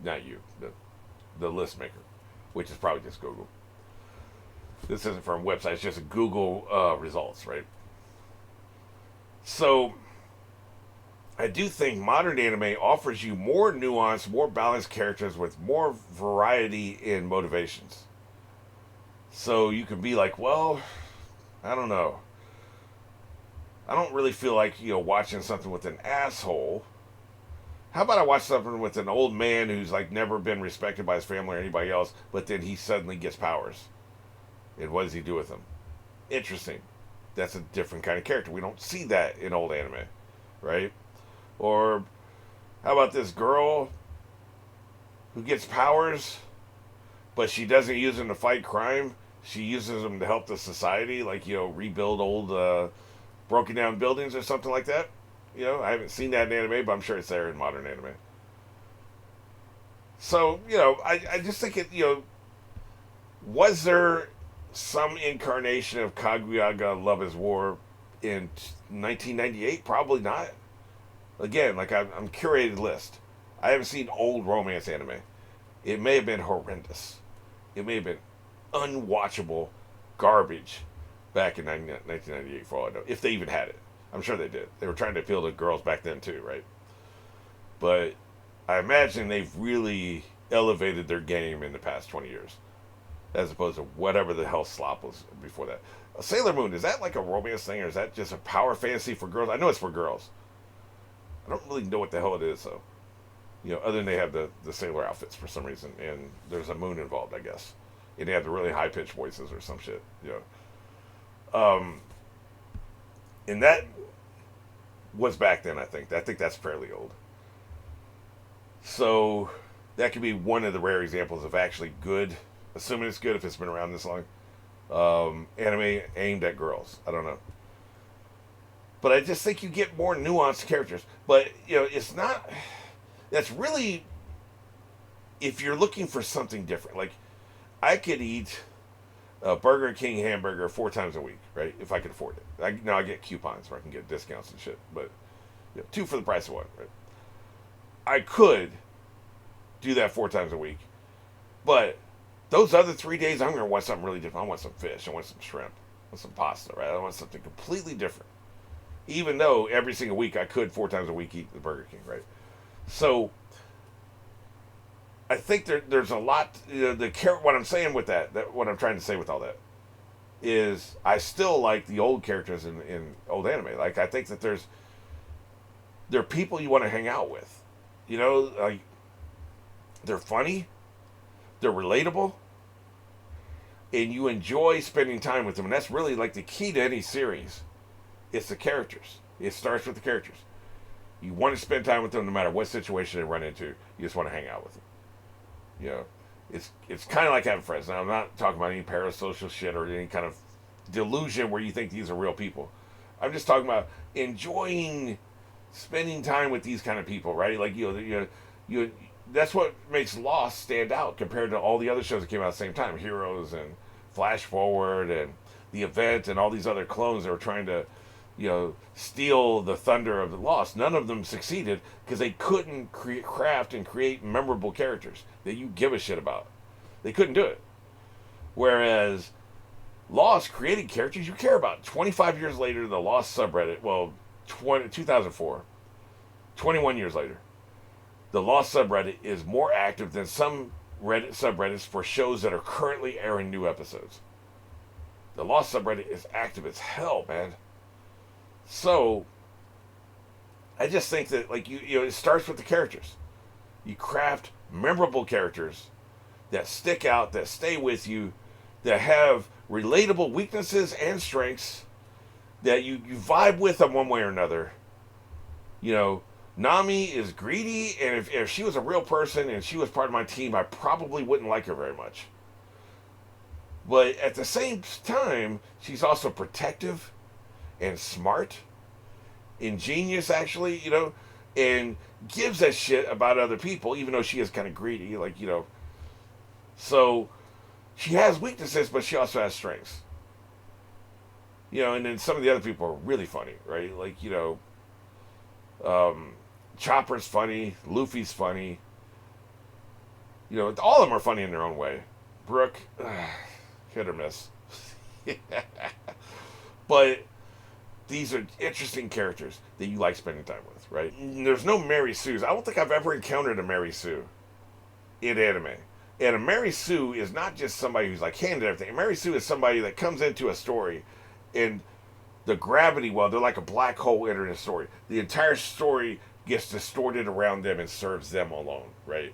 not you. The list maker. Which is probably just Google. This isn't from a website. It's just Google results, right? So, I do think modern anime offers you more nuance, more balanced characters with more variety in motivations. So you can be like, well, I don't know. I don't really feel like, watching something with an asshole. How about I watch something with an old man who's like never been respected by his family or anybody else, but then he suddenly gets powers. And what does he do with them? Interesting. That's a different kind of character. We don't see that in old anime, right? Or how about this girl who gets powers, but she doesn't use them to fight crime? She uses them to help the society, like, rebuild old broken down buildings or something like that. I haven't seen that in anime, but I'm sure it's there in modern anime. So, I just think was there some incarnation of Kaguya Love is War in 1998? Probably not. Again, like I'm curated list. I haven't seen old romance anime. It may have been horrendous. It may have been unwatchable garbage back in 1998 for all I know. If they even had it. I'm sure they did. They were trying to appeal to girls back then too, right? But I imagine they've really elevated their game in the past 20 years. As opposed to whatever the hell slop was before that. Sailor Moon, is that like a romance thing or is that just a power fantasy for girls? I know it's for girls. I don't really know what the hell it is, though. Other than they have the sailor outfits for some reason, and there's a moon involved, I guess. And they have the really high-pitched voices or some shit, And that was back then, I think. I think that's fairly old. So, that could be one of the rare examples of actually good, assuming it's good if it's been around this long, anime aimed at girls. I don't know. But I just think you get more nuanced characters. But, it's not... That's really... If you're looking for something different. Like, I could eat a Burger King hamburger 4 times a week, right? If I could afford it. Now I get coupons where I can get discounts and shit. But, 2 for the price of 1, right? I could do that 4 times a week. But those other 3 days, I'm going to want something really different. I want some fish. I want some shrimp. I want some pasta, right? I want something completely different. Even though every single week I could 4 times a week eat the Burger King, right? So I think there's a lot. What I'm saying with that, what I'm trying to say with all that, is I still like the old characters in old anime. Like I think that there are people you want to hang out with. Like they're funny, they're relatable, and you enjoy spending time with them. And that's really like the key to any series. It's the characters. It starts with the characters. You want to spend time with them no matter what situation they run into. You just want to hang out with them. It's kind of like having friends. Now, I'm not talking about any parasocial shit or any kind of delusion where you think these are real people. I'm just talking about enjoying spending time with these kind of people, right? Like, that's what makes Lost stand out compared to all the other shows that came out at the same time. Heroes and Flash Forward and The Event and all these other clones that were trying to steal the thunder of the Lost. None of them succeeded because they couldn't craft and create memorable characters that you give a shit about. They couldn't do it. Whereas Lost created characters you care about. 25 years later, the Lost subreddit, 2004, 21 years later, the Lost subreddit is more active than some Reddit subreddits for shows that are currently airing new episodes. The Lost subreddit is active as hell, man. So, I just think that, it starts with the characters. You craft memorable characters that stick out, that stay with you, that have relatable weaknesses and strengths, that you vibe with them one way or another. You know, Nami is greedy, and if she was a real person and she was part of my team, I probably wouldn't like her very much. But at the same time, she's also protective and smart, ingenious, actually, you know, and gives a shit about other people, even though she is kind of greedy, like, you know. So she has weaknesses, but she also has strengths. You know, and then some of the other people are really funny, right? Like, you know, Chopper's funny, Luffy's funny. You know, all of them are funny in their own way. Brooke, hit or miss. But these are interesting characters that you like spending time with, right? There's no Mary Sue's. I don't think I've ever encountered a Mary Sue in anime. And a Mary Sue is not just somebody who's like handed everything. A Mary Sue is somebody that comes into a story and the gravity well, they're like a black hole entering a story. The entire story gets distorted around them and serves them alone, right?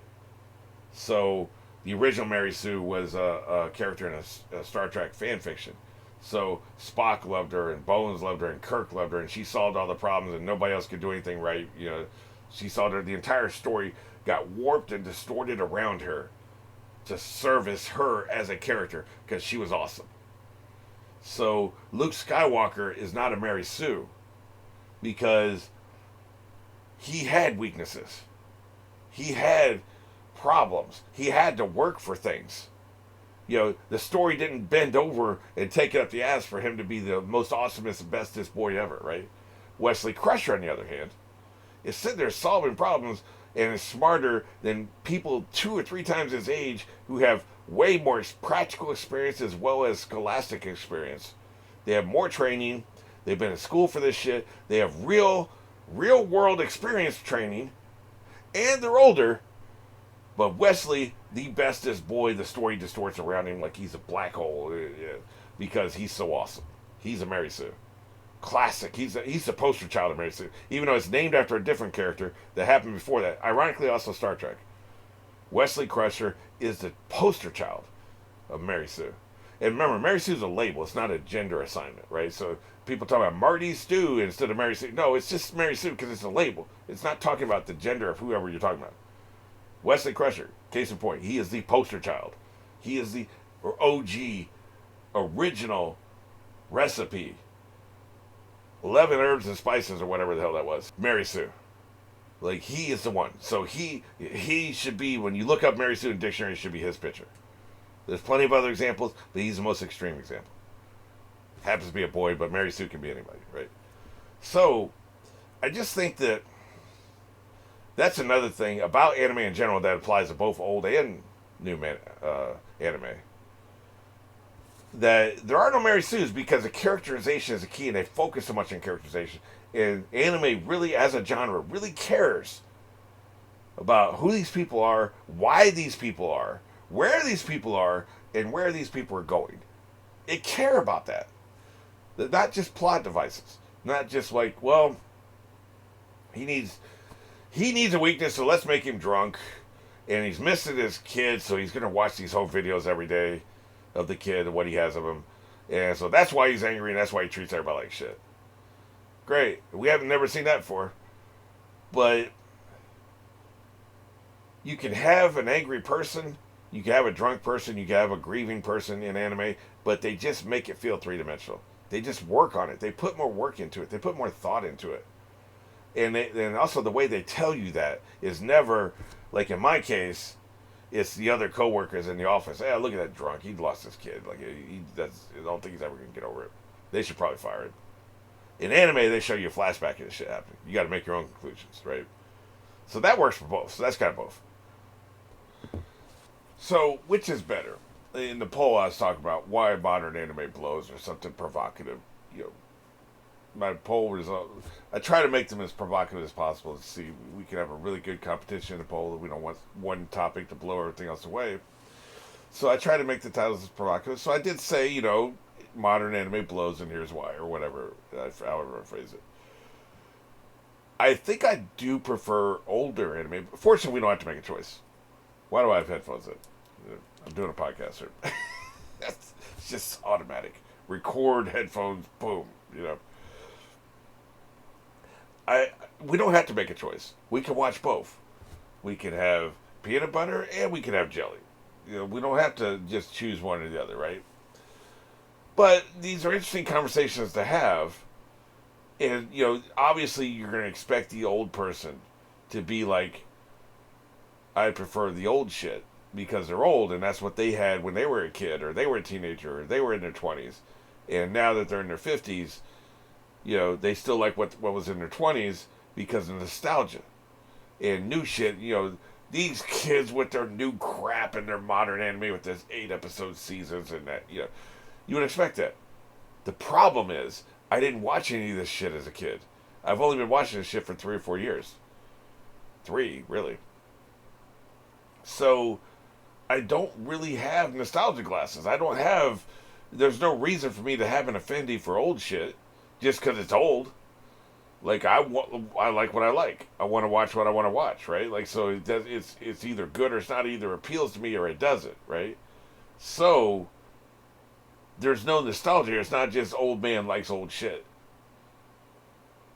So the original Mary Sue was a character in a Star Trek fan fiction. So Spock loved her, and Bones loved her, and Kirk loved her, and she solved all the problems, and nobody else could do anything right. You know, she solved her. The entire story got warped and distorted around her to service her as a character because she was awesome. So Luke Skywalker is not a Mary Sue because he had weaknesses. He had problems. He had to work for things. You know, the story didn't bend over and take it up the ass for him to be the most awesomest, bestest boy ever, right? Wesley Crusher, on the other hand, is sitting there solving problems and is smarter than people 2 or 3 times his age who have way more practical experience as well as scholastic experience. They have more training. They've been in school for this shit. They have real world experience training, and they're older. But Wesley, the bestest boy, the story distorts around him like he's a black hole because he's so awesome. He's a Mary Sue. Classic. He's the poster child of Mary Sue, even though it's named after a different character that happened before that. Ironically, also Star Trek. Wesley Crusher is the poster child of Mary Sue. And remember, Mary Sue's a label. It's not a gender assignment, right? So people talk about Marty Stew instead of Mary Sue. No, it's just Mary Sue because it's a label. It's not talking about the gender of whoever you're talking about. Wesley Crusher, case in point, he is the poster child. He is the OG, original recipe. 11 herbs and spices or whatever the hell that was. Mary Sue. Like, he is the one. So he should be, when you look up Mary Sue in dictionary, it should be his picture. There's plenty of other examples, but he's the most extreme example. Happens to be a boy, but Mary Sue can be anybody, right? So, I just think that that's another thing about anime in general that applies to both old and new anime. That there are no Mary Sues because the characterization is the key, and they focus so much on characterization. And anime really, as a genre, really cares about who these people are, why these people are, where these people are, and where these people are going. It care about that. Not just plot devices. Not just like, well, he needs a weakness, so let's make him drunk. And he's missing his kid, so he's going to watch these whole videos every day of the kid and what he has of him. And so that's why he's angry, and that's why he treats everybody like shit. Great. We haven't never seen that before. But you can have an angry person, you can have a drunk person, you can have a grieving person in anime, but they just make it feel three-dimensional. They just work on it. They put more work into it. They put more thought into it. And also the way they tell you that is never, like in my case, it's the other coworkers in the office. Hey, look at that drunk. He lost his kid. Like I don't think he's ever going to get over it. They should probably fire him. In anime, they show you a flashback of this shit happening. You got to make your own conclusions, right? So that works for both. So that's kind of both. So which is better? In the poll, I was talking about why modern anime blows or something provocative. You know, my poll result, I try to make them as provocative as possible to see we can have a really good competition in the poll. We don't want one topic to blow everything else away. So I try to make the titles as provocative. So I did say, you know, modern anime blows and here's why, or whatever, however I phrase it. I think I do prefer older anime. Fortunately, we don't have to make a choice. Why do I have headphones in? I'm doing a podcast here. It's just automatic. Record, headphones, boom. You know, we don't have to make a choice. We can watch both. We can have peanut butter and we can have jelly. You know, we don't have to just choose one or the other, right? But these are interesting conversations to have. And, you know, obviously you're going to expect the old person to be like, I prefer the old shit because they're old and that's what they had when they were a kid or they were a teenager or they were in their 20s. And now that they're in their 50s, you know, they still like what was in their 20s because of nostalgia. And new shit, you know, these kids with their new crap and their modern anime with this 8 episode seasons and that, you know, you would expect that. The problem is, I didn't watch any of this shit as a kid. I've only been watching this shit for 3 or 4 years. 3, really. So, I don't really have nostalgia glasses. There's no reason for me to have an affinity for old shit just because it's old. Like, I like what I like. I want to watch what I want to watch, right? Like, so it's either good or it's not. Either appeals to me or it doesn't, right? So, there's no nostalgia. It's not just old man likes old shit.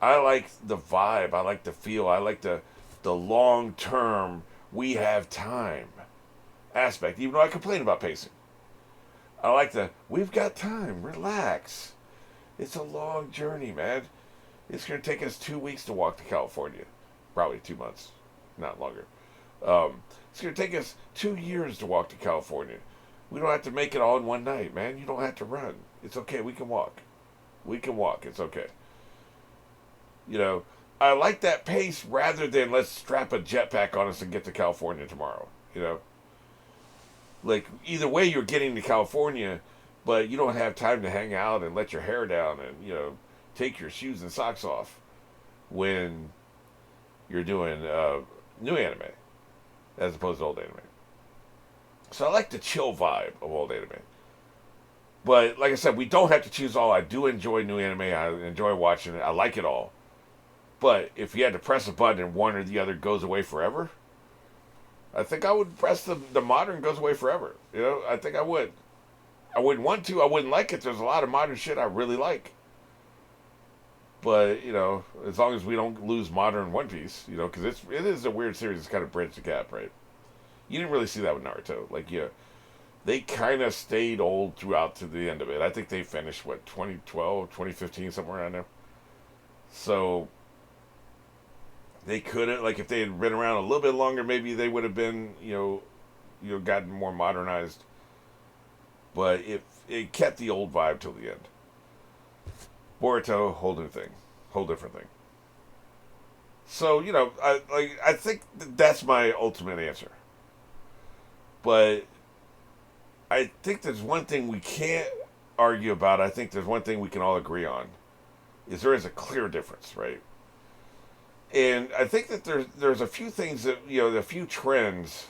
I like the vibe. I like the feel. I like the long term, we have time aspect, even though I complain about pacing. I like we've got time, relax. It's a long journey, man. It's going to take us 2 weeks to walk to California. Probably 2 months, not longer. It's going to take us 2 years to walk to California. We don't have to make it all in one night, man. You don't have to run. It's okay. We can walk. We can walk. It's okay. You know, I like that pace rather than let's strap a jetpack on us and get to California tomorrow. You know? Like, either way, you're getting to California, but you don't have time to hang out and let your hair down and, you know, take your shoes and socks off when you're doing new anime as opposed to old anime. So I like the chill vibe of old anime. But like I said, we don't have to choose all. I do enjoy new anime. I enjoy watching it. I like it all. But if you had to press a button and one or the other goes away forever, I think I would press the modern goes away forever. You know, I think I would. I wouldn't want to. I wouldn't like it. There's a lot of modern shit I really like. But, you know, as long as we don't lose modern One Piece, you know, because it is a weird series. It's kind of bridged the gap, right? You didn't really see that with Naruto. Like, yeah, they kind of stayed old throughout to the end of it. I think they finished, 2012, 2015, somewhere around there. So, they couldn't, like, if they had been around a little bit longer, maybe they would have been, you know, gotten more modernized. But it kept the old vibe till the end. Boruto, whole new thing. Whole different thing. So, you know, I think that's my ultimate answer. But I think there's one thing we can't argue about. I think there's one thing we can all agree on. Is there is a clear difference, right? And I think that there's a few things that, you know, a few trends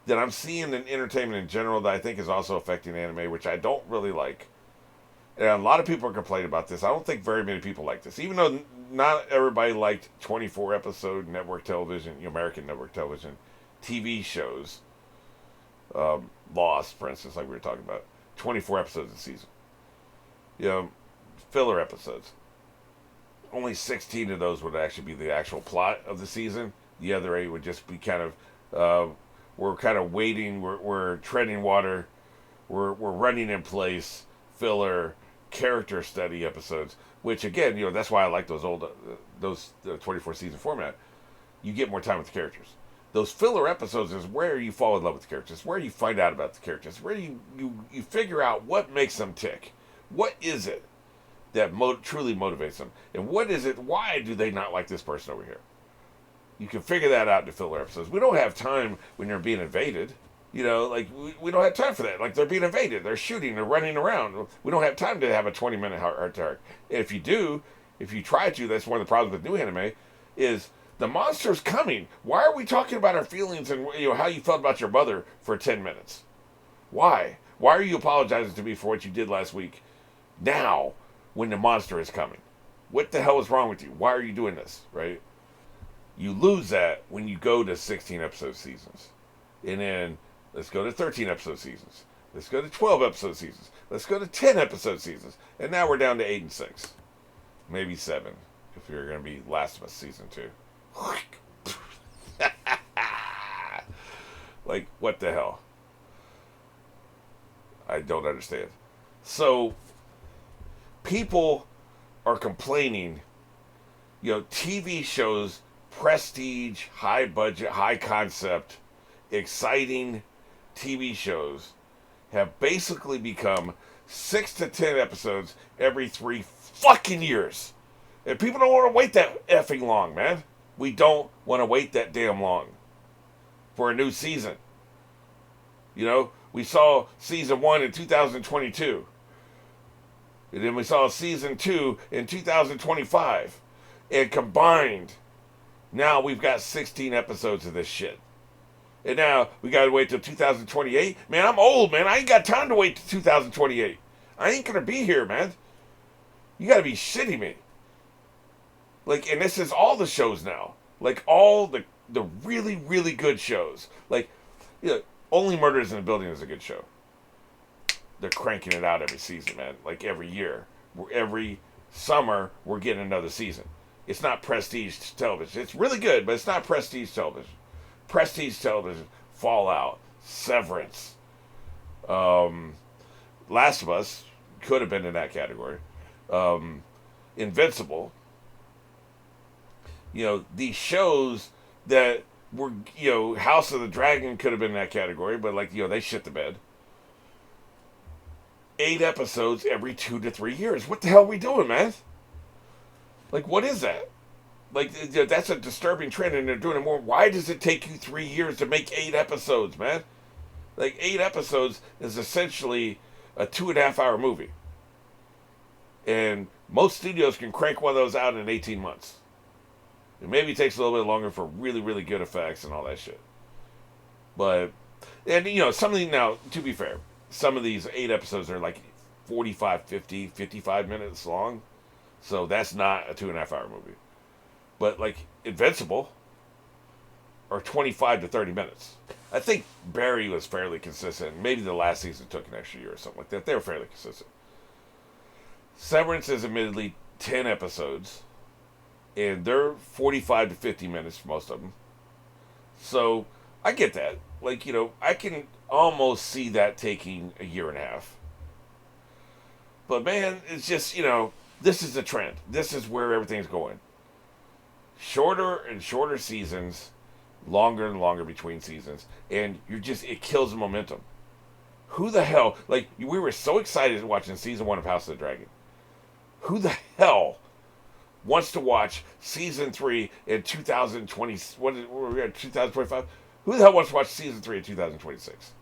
that I'm seeing in entertainment in general that I think is also affecting anime, which I don't really like. And a lot of people are complaining about this. I don't think very many people like this. Even though not everybody liked 24 episode network television, American network television, TV shows. Lost, for instance, like we were talking about. 24 episodes a season. You know, filler episodes. Only 16 of those would actually be the actual plot of the season. The other 8 would just be kind of, we're kind of waiting, we're treading water, we're running in place, filler, character study episodes, which again, you know, that's why I like those old, 24 season format. You get more time with the characters. Those filler episodes is where you fall in love with the characters, where you find out about the characters, where you figure out what makes them tick. What is it that truly motivates them? And what is it, why do they not like this person over here? You can figure that out in the filler episodes. We don't have time when you're being invaded. You know, like, we don't have time for that. Like, they're being invaded. They're shooting. They're running around. We don't have time to have a 20-minute heart-to-heart. If you do, if you try to, that's one of the problems with new anime, is the monster's coming. Why are we talking about our feelings and, you know, how you felt about your mother for 10 minutes? Why? Why are you apologizing to me for what you did last week now when the monster is coming? What the hell is wrong with you? Why are you doing this, right? You lose that when you go to 16 episode seasons. And then Let's go to 13 episode seasons. Let's go to 12 episode seasons. Let's go to 10 episode seasons. And now we're down to 8 and 6. Maybe 7 if you're going to be Last of Us season 2. Like, what the hell? I don't understand. So, people are complaining, TV shows, prestige, high budget, high concept, exciting TV shows have basically become 6 to 10 episodes every 3 fucking years. And people don't want to wait that effing long, man. We don't want to wait that damn long for a new season. We saw season 1 in 2022. And then we saw season 2 in 2025. And combined, now we've got 16 episodes of this shit. And now we got to wait till 2028. Man, I'm old, man. I ain't got time to wait till 2028. I ain't going to be here, man. You got to be shitting me. Like, and this is all the shows now. Like, all the really, really good shows. Like, Only Murders in the Building is a good show. They're cranking it out every season, man. Like, every year. Every summer, we're getting another season. It's not prestige television. It's really good, but it's not prestige television. Prestige television, Fallout, Severance, Last of Us could have been in that category. Invincible. These shows that were, House of the Dragon could have been in that category, but they shit the bed. 8 episodes every 2 to 3 years. What the hell are we doing, man? Like, what is that? Like, that's a disturbing trend, and they're doing it more. Why does it take you 3 years to make 8 episodes, man? Like, 8 episodes is essentially a 2.5-hour movie. And most studios can crank one of those out in 18 months. It maybe takes a little bit longer for really, really good effects and all that shit. But, and some of these, now, to be fair, some of these 8 episodes are like 45, 50, 55 minutes long. So that's not a 2.5-hour movie. But like Invincible are 25 to 30 minutes. I think Barry was fairly consistent. Maybe the last season took an extra year or something like that. They were fairly consistent. Severance is admittedly 10 episodes. And they're 45 to 50 minutes for most of them. So I get that. Like, I can almost see that taking a year and a half. But man, it's just, this is the trend. This is where everything's going. Shorter and shorter seasons, longer and longer between seasons, and it kills the momentum. Who the hell, like, we were so excited watching season 1 of House of the Dragon. Who the hell wants to watch season 3 in 2020, we're at 2025? Who the hell wants to watch season 3 in 2026? It's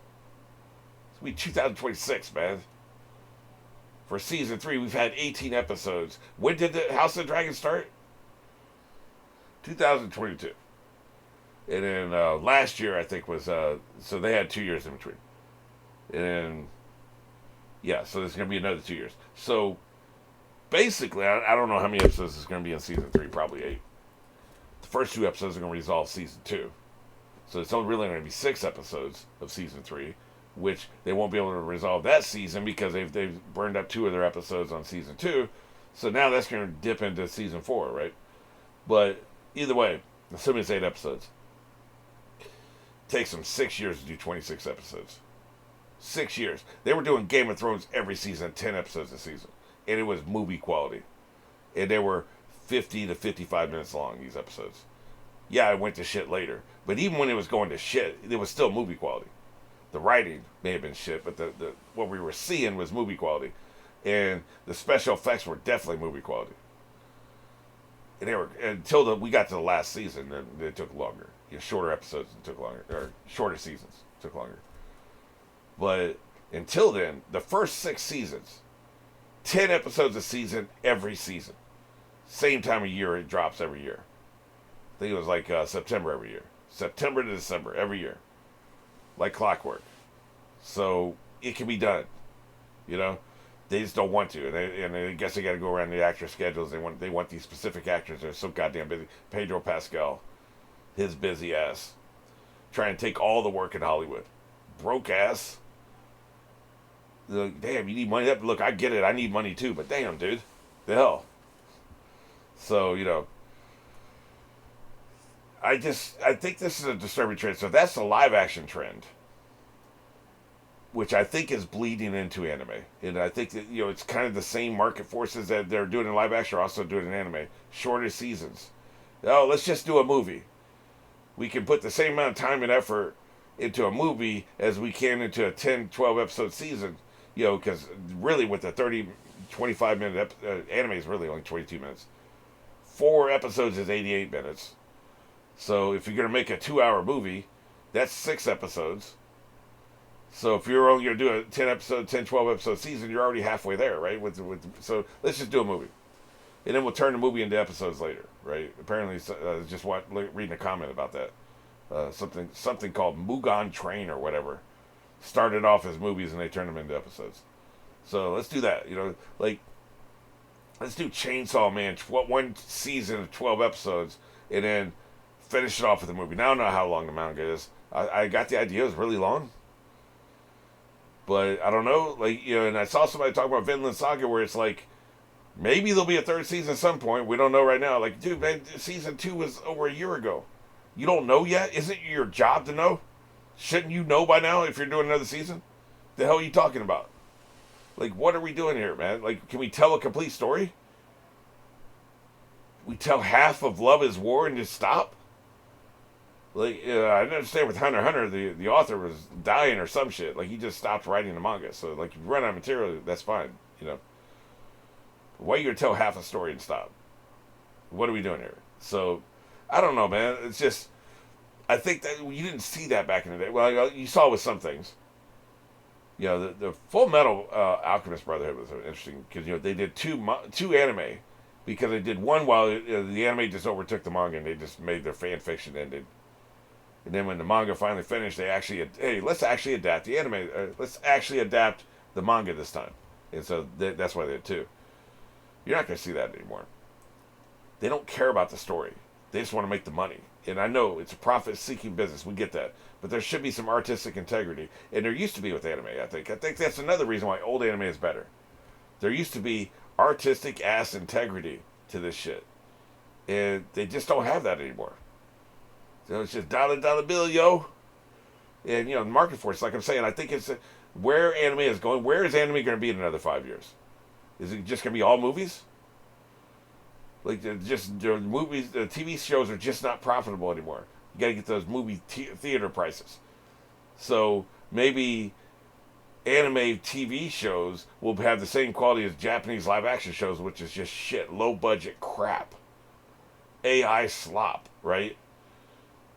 going to be 2026, man. For season 3, we've had 18 episodes. When did the House of the Dragon start? 2022. And then last year, I think, was... so they had 2 years in between. And then... Yeah, so there's going to be another 2 years. So, basically, I don't know how many episodes there's going to be in season 3. Probably 8. The first 2 episodes are going to resolve season 2. So it's only really going to be 6 episodes of season 3. Which they won't be able to resolve that season because they've burned up 2 of their episodes on season 2. So now that's going to dip into season 4, right? But either way, assuming it's 8 episodes, it takes them 6 years to do 26 episodes. 6 years. They were doing Game of Thrones every season, 10 episodes a season. And it was movie quality. And they were 50 to 55 minutes long, these episodes. Yeah, it went to shit later. But even when it was going to shit, it was still movie quality. The writing may have been shit, but the what we were seeing was movie quality. And the special effects were definitely movie quality. And they were, until we got to the last season, then it took longer. Shorter episodes took longer, or shorter seasons took longer. But until then, the first 6 seasons, 10 episodes a season every season. Same time of year, it drops every year. I think it was like September every year. September to December every year. Like clockwork. So it can be done. They just don't want to. And I guess they got to go around the actor schedules. They want these specific actors. They're so goddamn busy. Pedro Pascal, his busy ass, trying to take all the work in Hollywood. broke ass. They're like, damn, you need money. Look, I get it. I need money too, but damn, dude, the hell. So I think this is a disturbing trend. So that's the live action trend, which I think is bleeding into anime. And I think that, it's kind of the same market forces that they're doing in live action are also doing in anime. Shorter seasons. Oh, let's just do a movie. We can put the same amount of time and effort into a movie as we can into a 10, 12 episode season. Because really with the 30, 25 minute anime is really only 22 minutes. 4 episodes is 88 minutes. So if you're going to make a 2-hour movie, that's 6 episodes. So if you're only going to do a 10, 12 episode season, you're already halfway there, right? So let's just do a movie. And then we'll turn the movie into episodes later, right? Apparently, just reading a comment about that. Something called Mugen Train or whatever. Started off as movies and they turned them into episodes. So let's do that. Let's do Chainsaw Man, one season of 12 episodes, and then finish it off with a movie. Now I don't know how long the manga is. I got the idea it was really long. But I don't know. And I saw somebody talk about Vinland Saga where it's like, maybe there'll be a 3rd season at some point. We don't know right now. Like, dude, man, season 2 was over a year ago. You don't know yet? Isn't it your job to know? Shouldn't you know by now if you're doing another season? The hell are you talking about? Like, what are we doing here, man? Like, can we tell a complete story? We tell half of Love is War and just stop? Like, I understand with Hunter x Hunter, the author was dying or some shit. Like, he just stopped writing the manga. So, like, if you run out of material, that's fine, Why are you going to tell half a story and stop? What are we doing here? So, I don't know, man. It's just, I think that you didn't see that back in the day. Well, you saw with some things. The Fullmetal Alchemist Brotherhood was interesting because, they did two anime because they did one while the anime just overtook the manga and they just made their fan fiction ended. And then when the manga finally finished, they actually, hey, let's actually adapt the anime. Let's actually adapt the manga this time. And so that's why they did 2. You're not going to see that anymore. They don't care about the story. They just want to make the money. And I know it's a profit-seeking business. We get that. But there should be some artistic integrity. And there used to be with anime, I think. I think that's another reason why old anime is better. There used to be artistic-ass integrity to this shit. And they just don't have that anymore. So it's just dollar bill, yo. And, the market for it, like I'm saying, I think it's where anime is going. Where is anime going to be in another 5 years? Is it just going to be all movies? Like, the movies, the TV shows are just not profitable anymore. You got to get those movie theater prices. So maybe anime TV shows will have the same quality as Japanese live action shows, which is just shit, low budget crap, AI slop, right?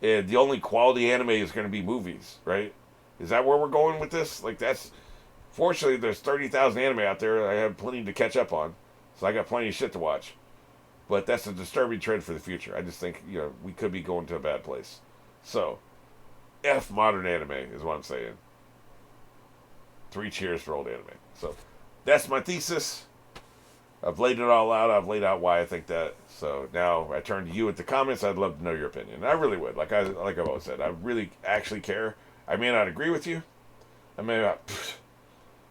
And the only quality anime is going to be movies, right? Is that where we're going with this? Like, fortunately, there's 30,000 anime out there. I have plenty to catch up on, so I got plenty of shit to watch. But that's a disturbing trend for the future. I just think, we could be going to a bad place. So, F modern anime is what I'm saying. 3 cheers for old anime. So, that's my thesis. I've laid it all out. I've laid out why I think that. So, now I turn to you with the comments. I'd love to know your opinion. I really would. Like I've always said, I really actually care. I may not agree with you. I may not.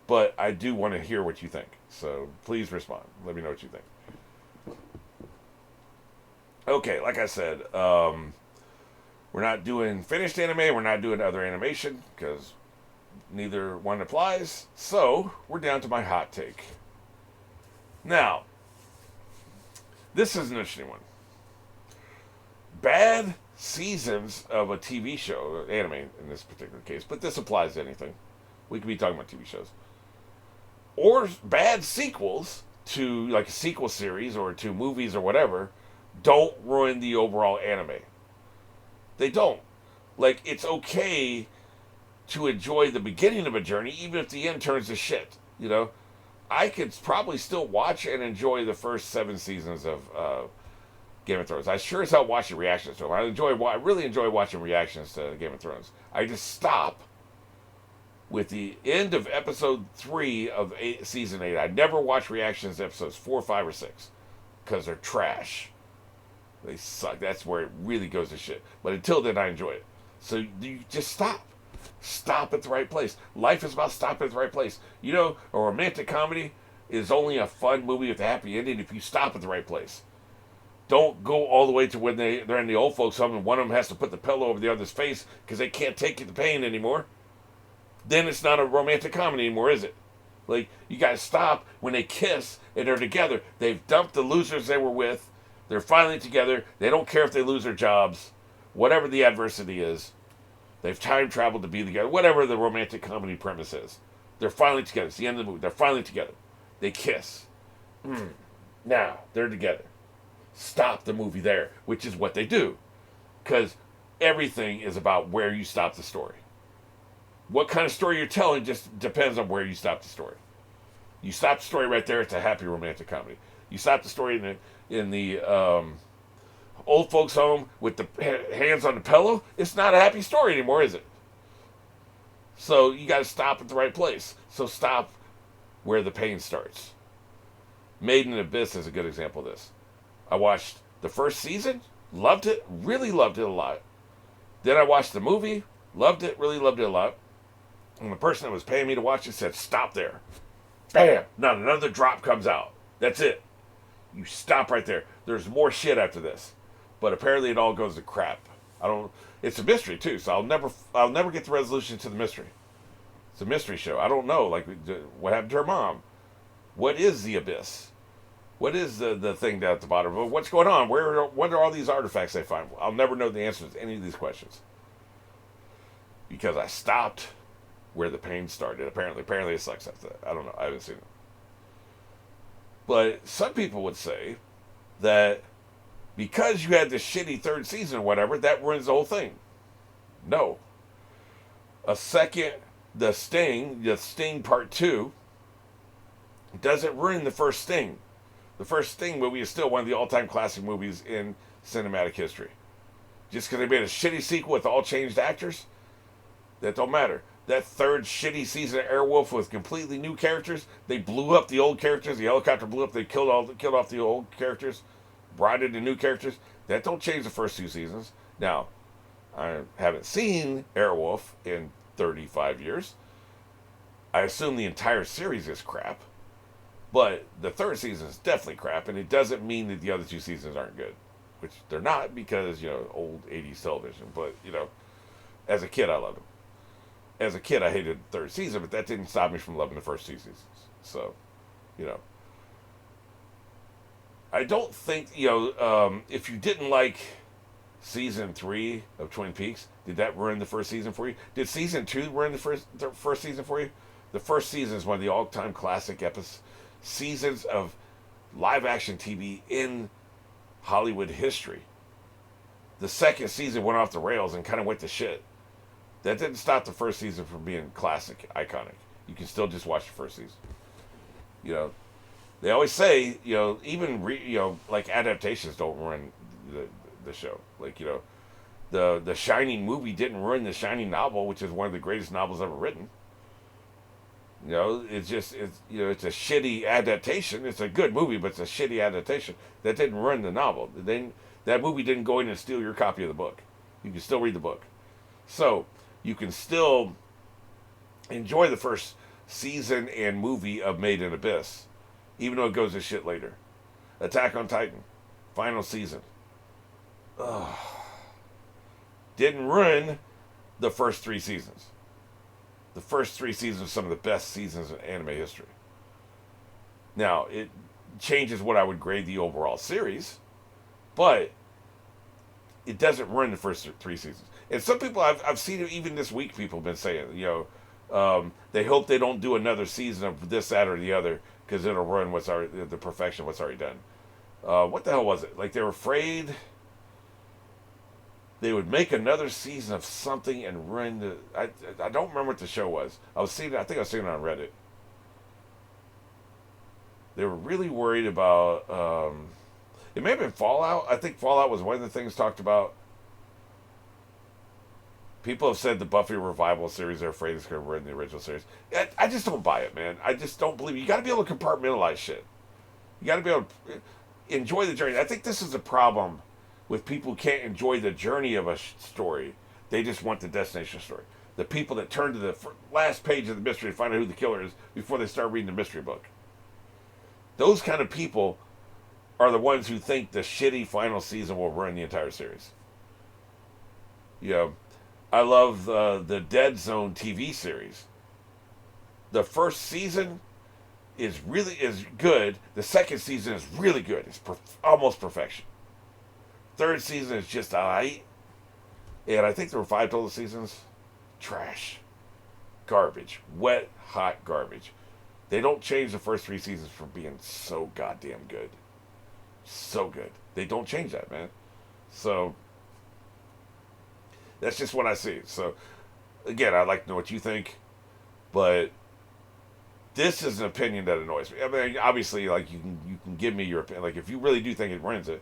But I do want to hear what you think. So, please respond. Let me know what you think. Okay, like I said, we're not doing finished anime, we're not doing other animation, because neither one applies, so we're down to my hot take. Now, this is an interesting one. Bad seasons of a TV show, anime in this particular case, but this applies to anything. We could be talking about TV shows. Or bad sequels to, like a sequel series, or to movies or whatever, don't ruin the overall anime. They don't. Like, it's okay to enjoy the beginning of a journey, even if the end turns to shit. I could probably still watch and enjoy the first 7 seasons of Game of Thrones. I sure as hell watching reactions to them. I really enjoy watching reactions to Game of Thrones. I just stop with the end of episode 3 of season 8. I never watch reactions to episodes 4, 5, or 6 because they're trash. They suck. That's where it really goes to shit. But until then, I enjoy it. So you just stop. Stop at the right place. Life is about stopping at the right place. You know, a romantic comedy is only a fun movie with a happy ending if you stop at the right place. Don't go all the way to when they're in the old folks' home and one of them has to put the pillow over the other's face because they can't take the pain anymore. Then it's not a romantic comedy anymore, is it? Like, you gotta stop when they kiss and they're together. They've dumped the losers they were with. They're finally together. They don't care if they lose their jobs. Whatever the adversity is. They've time traveled to be together. Whatever the romantic comedy premise is. They're finally together. It's the end of the movie. They're finally together. They kiss. Now, they're together. Stop the movie there, which is what they do. Because everything is about where you stop the story. What kind of story you're telling just depends on where you stop the story. You stop the story right there, it's a happy romantic comedy. You stop the story in the old folks' home with the hands on the pillow, it's not a happy story anymore, is it? So you got to stop at the right place. So stop where the pain starts. Made in Abyss is a good example of this. I watched the first season, loved it, really loved it a lot. Then I watched the movie, loved it, really loved it a lot. And the person that was paying me to watch it said, stop there. Bam! Not another drop comes out. That's it. You stop right there. There's more shit after this. But apparently it all goes to crap. It's a mystery too, so I'll never get the resolution to the mystery. It's a mystery show. I don't know, like, what happened to her mom? What is the abyss? What is the thing down at the bottom? What's going on? What are all these artifacts they find? I'll never know the answers to any of these questions. Because I stopped where the pain started. Apparently it sucks after that. I don't know. I haven't seen it. But some people would say that because you had this shitty third season or whatever, that ruins the whole thing. No. The Sting Part 2, doesn't ruin the first Sting. The first Sting movie is still one of the all-time classic movies in cinematic history. Just because they made a shitty sequel with all changed actors, that don't matter. That third shitty season of Airwolf with completely new characters, they blew up the old characters. The helicopter blew up. They killed off the old characters, brought in the new characters. That don't change the first two seasons. Now, I haven't seen Airwolf in 35 years. I assume the entire series is crap. But the third season is definitely crap, and it doesn't mean that the other two seasons aren't good. Which they're not because, old 80s television. But, as a kid, I loved them. As a kid, I hated the third season, but that didn't stop me from loving the first two seasons. So, I don't think, if you didn't like season 3 of Twin Peaks, did that ruin the first season for you? Did season 2 ruin the first season for you? The first season is one of the all-time classic seasons of live-action TV in Hollywood history. The second season went off the rails and kind of went to shit. That didn't stop the first season from being classic, iconic. You can still just watch the first season. They always say, even like adaptations don't ruin the show. Like, the Shining movie didn't ruin the Shining novel, which is one of the greatest novels ever written. It's a shitty adaptation. It's a good movie, but it's a shitty adaptation. That didn't ruin the novel. That movie didn't go in and steal your copy of the book. You can still read the book. So, you can still enjoy the first season and movie of Made in Abyss, even though it goes to shit later. Attack on Titan, final season. Ugh. Didn't ruin the first 3 seasons. The first 3 seasons are some of the best seasons in anime history. Now, it changes what I would grade the overall series, but it doesn't ruin the first 3 seasons. And some people, I've seen it even this week, people have been saying, they hope they don't do another season of this, that, or the other, because it'll ruin the perfection of what's already done. What the hell was it? Like, they were afraid they would make another season of something and ruin I don't remember what the show was. I think I was seeing it on Reddit. They were really worried about, it may have been Fallout. I think Fallout was one of the things talked about. People have said the Buffy revival series, they're afraid it's going to ruin the original series. I just don't buy it, man. I just don't believe it. You got to be able to compartmentalize shit. You got to be able to enjoy the journey. I think this is a problem with people who can't enjoy the journey of a story. They just want the destination story. The people that turn to the last page of the mystery to find out who the killer is before they start reading the mystery book. Those kind of people are the ones who think the shitty final season will ruin the entire series. You know, I love the Dead Zone TV series. The first season is good. The second season is really good. It's almost perfection. Third season is just alright. And I think there were 5 total seasons. Trash. Garbage. Wet, hot garbage. They don't change the first 3 seasons from being so goddamn good. So good. They don't change that, man. So, that's just what I see. So, again, I'd like to know what you think. But this is an opinion that annoys me. I mean, obviously, like, you can give me your opinion. Like, if you really do think it ruins it,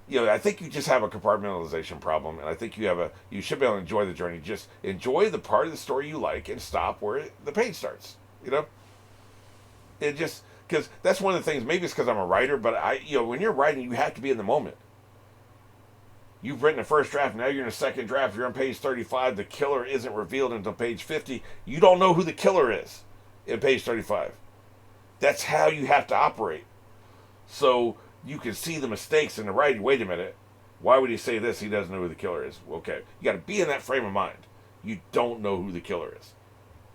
you know, I think you just have a compartmentalization problem, and I think you should be able to enjoy the journey. Just enjoy the part of the story you like, and stop where the page starts. You know, it just because that's one of the things. Maybe it's because I'm a writer, but when you're writing, you have to be in the moment. You've written the first draft, now you're in the second draft. You're on page 35. The killer isn't revealed until page 50. You don't know who the killer is in page 35. That's how you have to operate. So you can see the mistakes in the writing. Wait a minute. Why would he say this? He doesn't know who the killer is. Okay. You got to be in that frame of mind. You don't know who the killer is.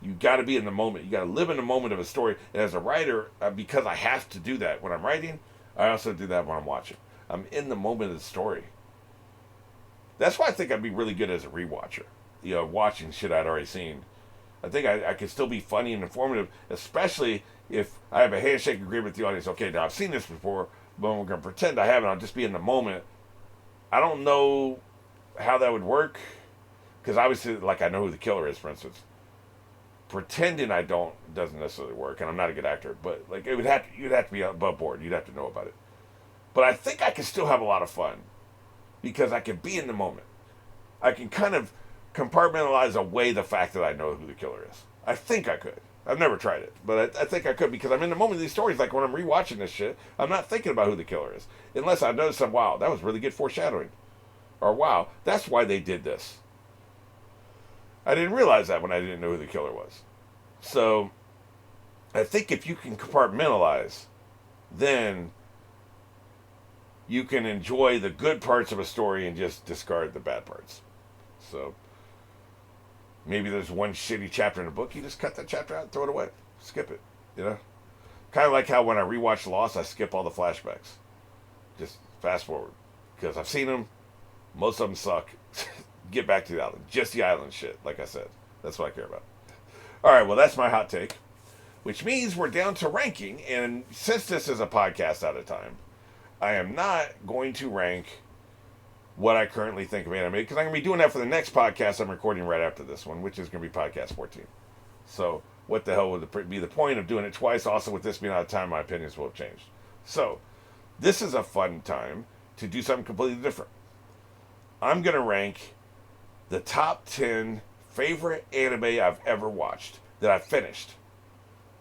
You got to be in the moment. You got to live in the moment of a story. And as a writer, because I have to do that when I'm writing, I also do that when I'm watching. I'm in the moment of the story. That's why I think I'd be really good as a rewatcher. You know, watching shit I'd already seen. I think I could still be funny and informative, especially if I have a handshake agreement with the audience. Okay, now I've seen this before, but we're going to pretend I haven't. I'll just be in the moment. I don't know how that would work, because obviously, like, I know who the killer is, for instance. Pretending I don't doesn't necessarily work, and I'm not a good actor. But like, you'd have to be above board. You'd have to know about it. But I think I can still have a lot of fun because I can be in the moment. I can kind of compartmentalize away the fact that I know who the killer is. I think I could. I've never tried it, but I think I could because I'm in the moment of these stories. Like when I'm rewatching this shit, I'm not thinking about who the killer is. Unless I notice wow, that was really good foreshadowing. Or wow, that's why they did this. I didn't realize that when I didn't know who the killer was. So, I think if you can compartmentalize, then you can enjoy the good parts of a story and just discard the bad parts. So, maybe there's one shitty chapter in a book, you just cut that chapter out and throw it away. Skip it, you know? Kind of like how when I rewatch Lost, I skip all the flashbacks. Just fast forward. Because I've seen them, most of them suck. Get back to the island. Just the island shit, like I said. That's what I care about. Alright, well, that's my hot take. Which means we're down to ranking, and since this is a podcast at a time, I am not going to rank what I currently think of anime, because I'm going to be doing that for the next podcast I'm recording right after this one, which is going to be podcast 14. So, what the hell would be the point of doing it twice? Also, with this being out of time, my opinions will have changed. So, this is a fun time to do something completely different. I'm going to rank the top 10 favorite anime I've ever watched that I've finished.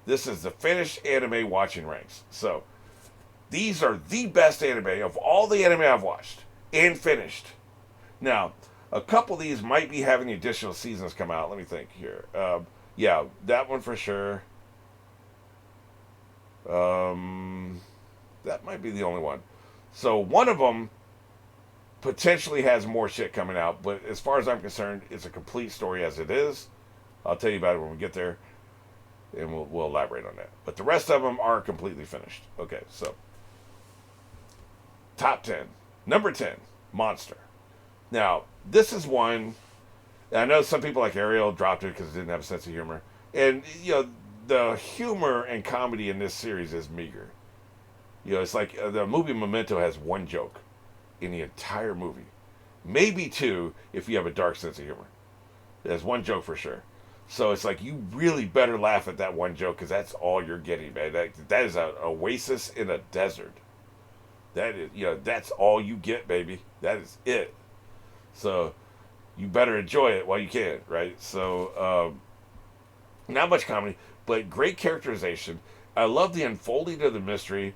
This is the finished anime watching ranks. So, these are the best anime of all the anime I've watched and finished. Now, a couple of these might be having additional seasons come out. Let me think here. Yeah, that one for sure. That might be the only one. So, one of them potentially has more shit coming out, but as far as I'm concerned, it's a complete story as it is. I'll tell you about it when we get there, and we'll elaborate on that. But the rest of them are completely finished. Okay, so top 10. Number 10, Monster. Now, this is one, I know some people like Ariel dropped it because it didn't have a sense of humor. And, you know, the humor and comedy in this series is meager. You know, it's like the movie Memento has one joke in the entire movie. Maybe two if you have a dark sense of humor. There's one joke for sure. So it's like you really better laugh at that one joke because that's all you're getting, man. That is an oasis in a desert. That is, you know, that's all you get, baby. That is it. So you better enjoy it while you can, right? So not much comedy, but great characterization. I love the unfolding of the mystery,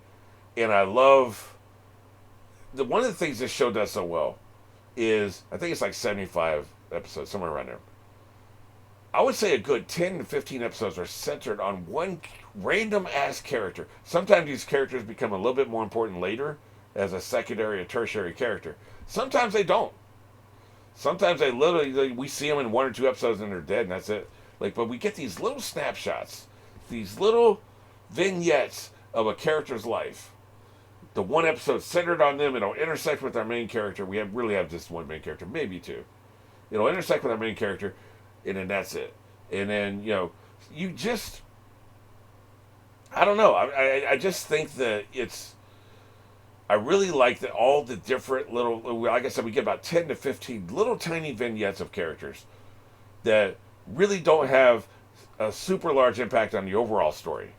and I love one of the things this show does so well is, I think it's like 75 episodes, somewhere around there. I would say a good 10 to 15 episodes are centered on one random ass character. Sometimes these characters become a little bit more important later as a secondary or tertiary character. Sometimes they don't. Sometimes they literally, we see them in 1 or 2 episodes and they're dead and that's it. Like, but we get these little snapshots, these little vignettes of a character's life. The one episode centered on them, it'll intersect with our main character. Really have just one main character, maybe two. It'll intersect with our main character, and then that's it. And then, you just, I don't know. I just think that I really like that all the different little, like I said, we get about 10 to 15 little tiny vignettes of characters that really don't have a super large impact on the overall story,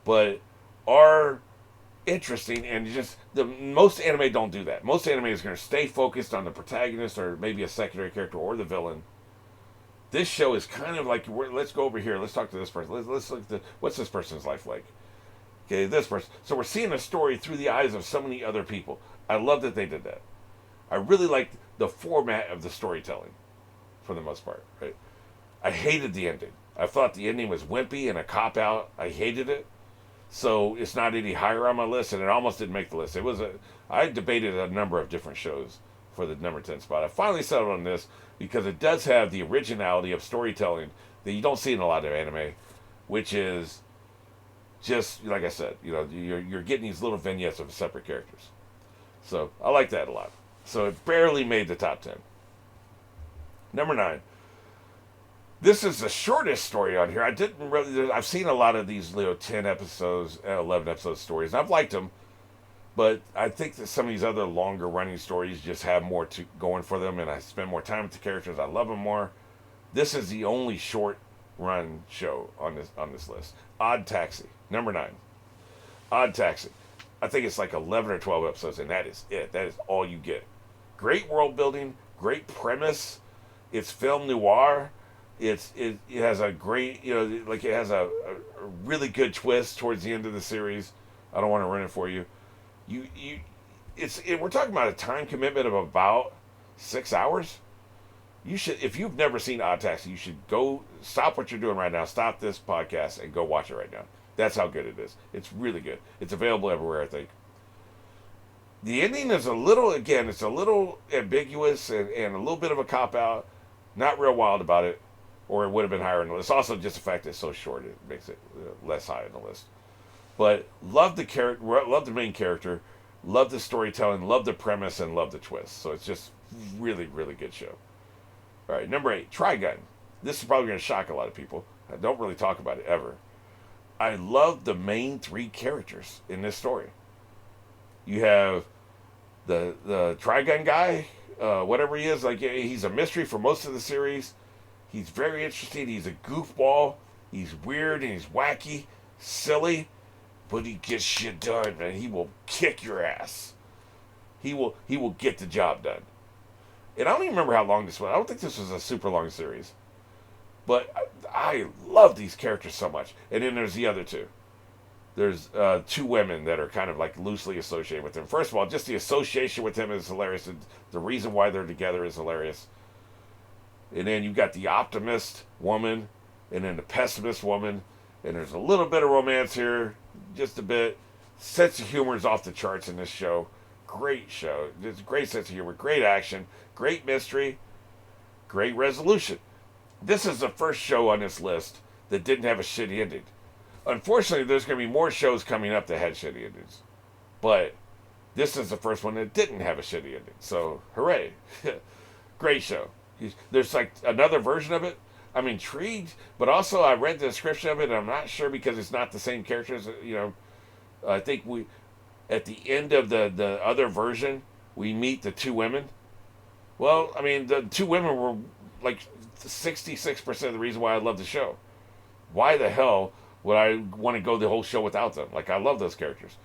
but are interesting. And just most anime don't do that. Most anime is going to stay focused on the protagonist or maybe a secondary character or the villain. This show is kind of like, let's go over here, let's talk to this person, let's look at what's this person's life like. Okay, this person. So we're seeing a story through the eyes of so many other people. I love that they did that. I really liked the format of the storytelling, for the most part. Right? I hated the ending. I thought the ending was wimpy and a cop out. I hated it. So it's not any higher on my list, and it almost didn't make the list. I debated a number of different shows for the number 10 spot. I finally settled on this because it does have the originality of storytelling that you don't see in a lot of anime, which is just like I said, you're getting these little vignettes of separate characters. So I like that a lot. So it barely made the top 10. Number 9. This is the shortest story on here. I've seen a lot of these 10 episodes, 11 episode stories, and I've liked them. But I think that some of these other longer running stories just have more going for them, and I spend more time with the characters. I love them more. This is the only short run show on this list. Odd Taxi, number 9. Odd Taxi. I think it's like 11 or 12 episodes, and that is it. That is all you get. Great world building, great premise. It's film noir. It has a great, it has a really good twist towards the end of the series. I don't want to ruin it for you. We're talking about a time commitment of about 6 hours. You should, if you've never seen Odd Taxi, you should go stop what you're doing right now. Stop this podcast and go watch it right now. That's how good it is. It's really good. It's available everywhere, I think. The ending is it's a little ambiguous and a little bit of a cop out. Not real wild about it, or it would have been higher on the list. Also, just the fact that it's so short, it makes it less high on the list. But love the character, love the main character, love the storytelling, love the premise, and love the twist. So it's just really, really good show. All right, number 8, Trigun. This is probably going to shock a lot of people. I don't really talk about it ever. I love the main 3 characters in this story. You have the Trigun guy, whatever he is. Like, he's a mystery for most of the series. He's very interesting. He's a goofball. He's weird and he's wacky, silly, but he gets shit done, man. He will kick your ass. He will get the job done. And I don't even remember how long this was. I don't think this was a super long series. But I love these characters so much. And then there's the other 2. There's 2 women that are kind of like loosely associated with him. First of all, just the association with him is hilarious. And the reason why they're together is hilarious. And then you've got the optimist woman, and then the pessimist woman. And there's a little bit of romance here, just a bit. Sense of humor is off the charts in this show. Great show. There's a great sense of humor, great action, great mystery, great resolution. This is the first show on this list that didn't have a shitty ending. Unfortunately, there's going to be more shows coming up that had shitty endings. But this is the first one that didn't have a shitty ending. So, hooray. Great show. There's like another version of it. I'm intrigued, but also I read the description of it, and I'm not sure because it's not the same characters. I think at the end of the other version, we meet the 2 women. Well, I mean, the 2 women were like 66% of the reason why I love the show. Why the hell would I want to go the whole show without them? Like, I love those characters.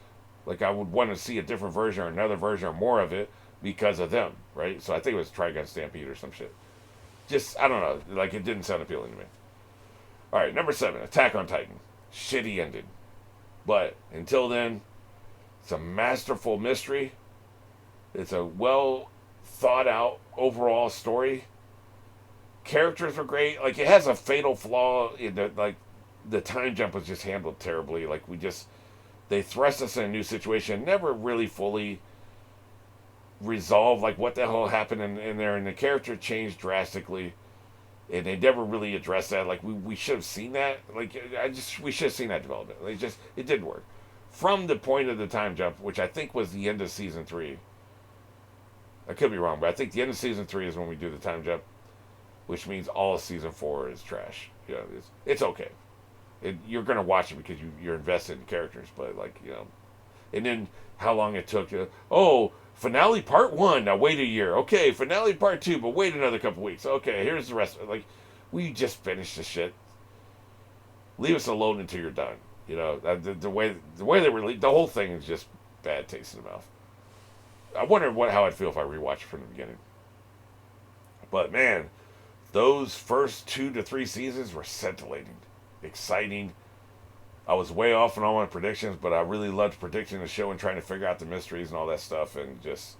Like, I would want to see a different version or another version or more of it because of them, right? So I think it was Trigun Stampede or some shit. Just, I don't know. Like, it didn't sound appealing to me. All right, number 7, Attack on Titan. Shitty ending. But until then, it's a masterful mystery. It's a well thought out overall story. Characters were great. Like, it has a fatal flaw in that, like, the time jump was just handled terribly. Like, they thrust us in a new situation, never really fully resolved, like, what the hell happened in there, and the character changed drastically, and they never really addressed that. Like, we should have seen that. Like, we should have seen that development. It didn't work. From the point of the time jump, which I think was the end of season 3. I could be wrong, but I think the end of season 3 is when we do the time jump, which means all of season 4 is trash. It's okay. You're gonna watch it because you're invested in characters, but like, and then how long it took. Finale part 1. Now wait a year. Okay, finale part 2, but wait another couple weeks. Okay, here's the rest. Like, we just finished the shit. Leave us alone until you're done. The way they released the whole thing is just bad taste in the mouth. I wonder how I'd feel if I rewatched it from the beginning. But man, those first 2 to 3 seasons were scintillating, exciting. I was way off on all my predictions, but I really loved predicting the show and trying to figure out the mysteries and all that stuff, and just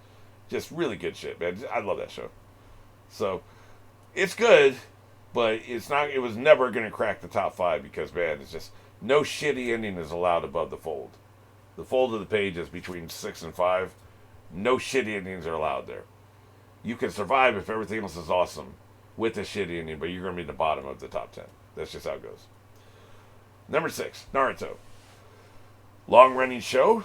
really good shit, man. I love that show. So it's good, but it's not. It was never going to crack the top 5 because, man, it's just no shitty ending is allowed above the fold. The fold of the page is between 6 and 5. No shitty endings are allowed there. You can survive if everything else is awesome with a shitty ending, but you're going to be in the bottom of the top 10. That's just how it goes. Number 6, Naruto. Long-running show.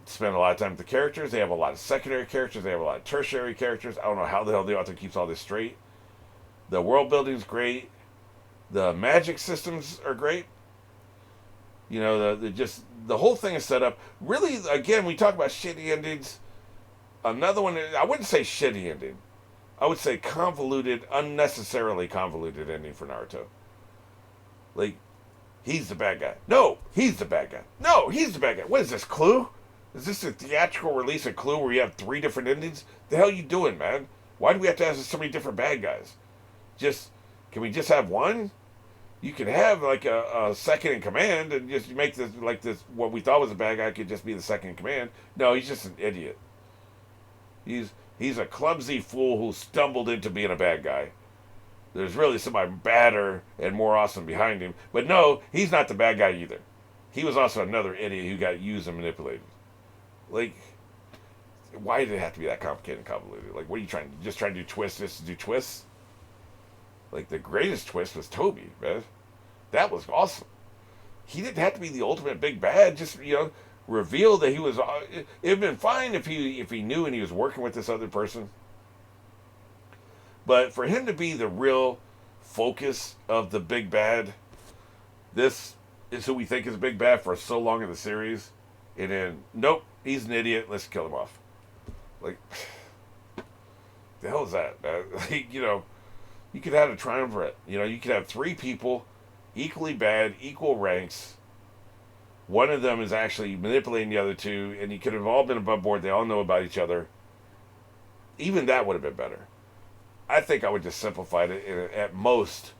Spend a lot of time with the characters. They have a lot of secondary characters. They have a lot of tertiary characters. I don't know how the hell the author keeps all this straight. The world building is great. The magic systems are great. The whole thing is set up. Really, again, we talk about shitty endings. Another one, I wouldn't say shitty ending. I would say convoluted, unnecessarily convoluted ending for Naruto. Like, he's the bad guy. No, he's the bad guy. No, he's the bad guy. What is this, Clue? Is this a theatrical release of Clue where you have 3 different endings? The hell are you doing, man? Why do we have to have so many different bad guys? Can we just have one? You can have like a second in command and just make this what we thought was a bad guy could just be the second in command. No, he's just an idiot. He's a clumsy fool who stumbled into being a bad guy. There's really somebody badder and more awesome behind him. But no, he's not the bad guy either. He was also another idiot who got used and manipulated. Like, why did it have to be that complicated and convoluted? Like, what are you trying to do twists just to do twists? Like, the greatest twist was Toby, man. That was awesome. He didn't have to be the ultimate big bad. Just, reveal that he was... It would have been fine if he knew and he was working with this other person. But for him to be the real focus of the big bad, this is who we think is a big bad for so long in the series. And then, nope, he's an idiot. Let's kill him off. Like, the hell is that? Like, you could have a triumvirate. You could have 3 people, equally bad, equal ranks. One of them is actually manipulating the other 2, and you could have all been above board. They all know about each other. Even that would have been better. I think I would just simplified it and at most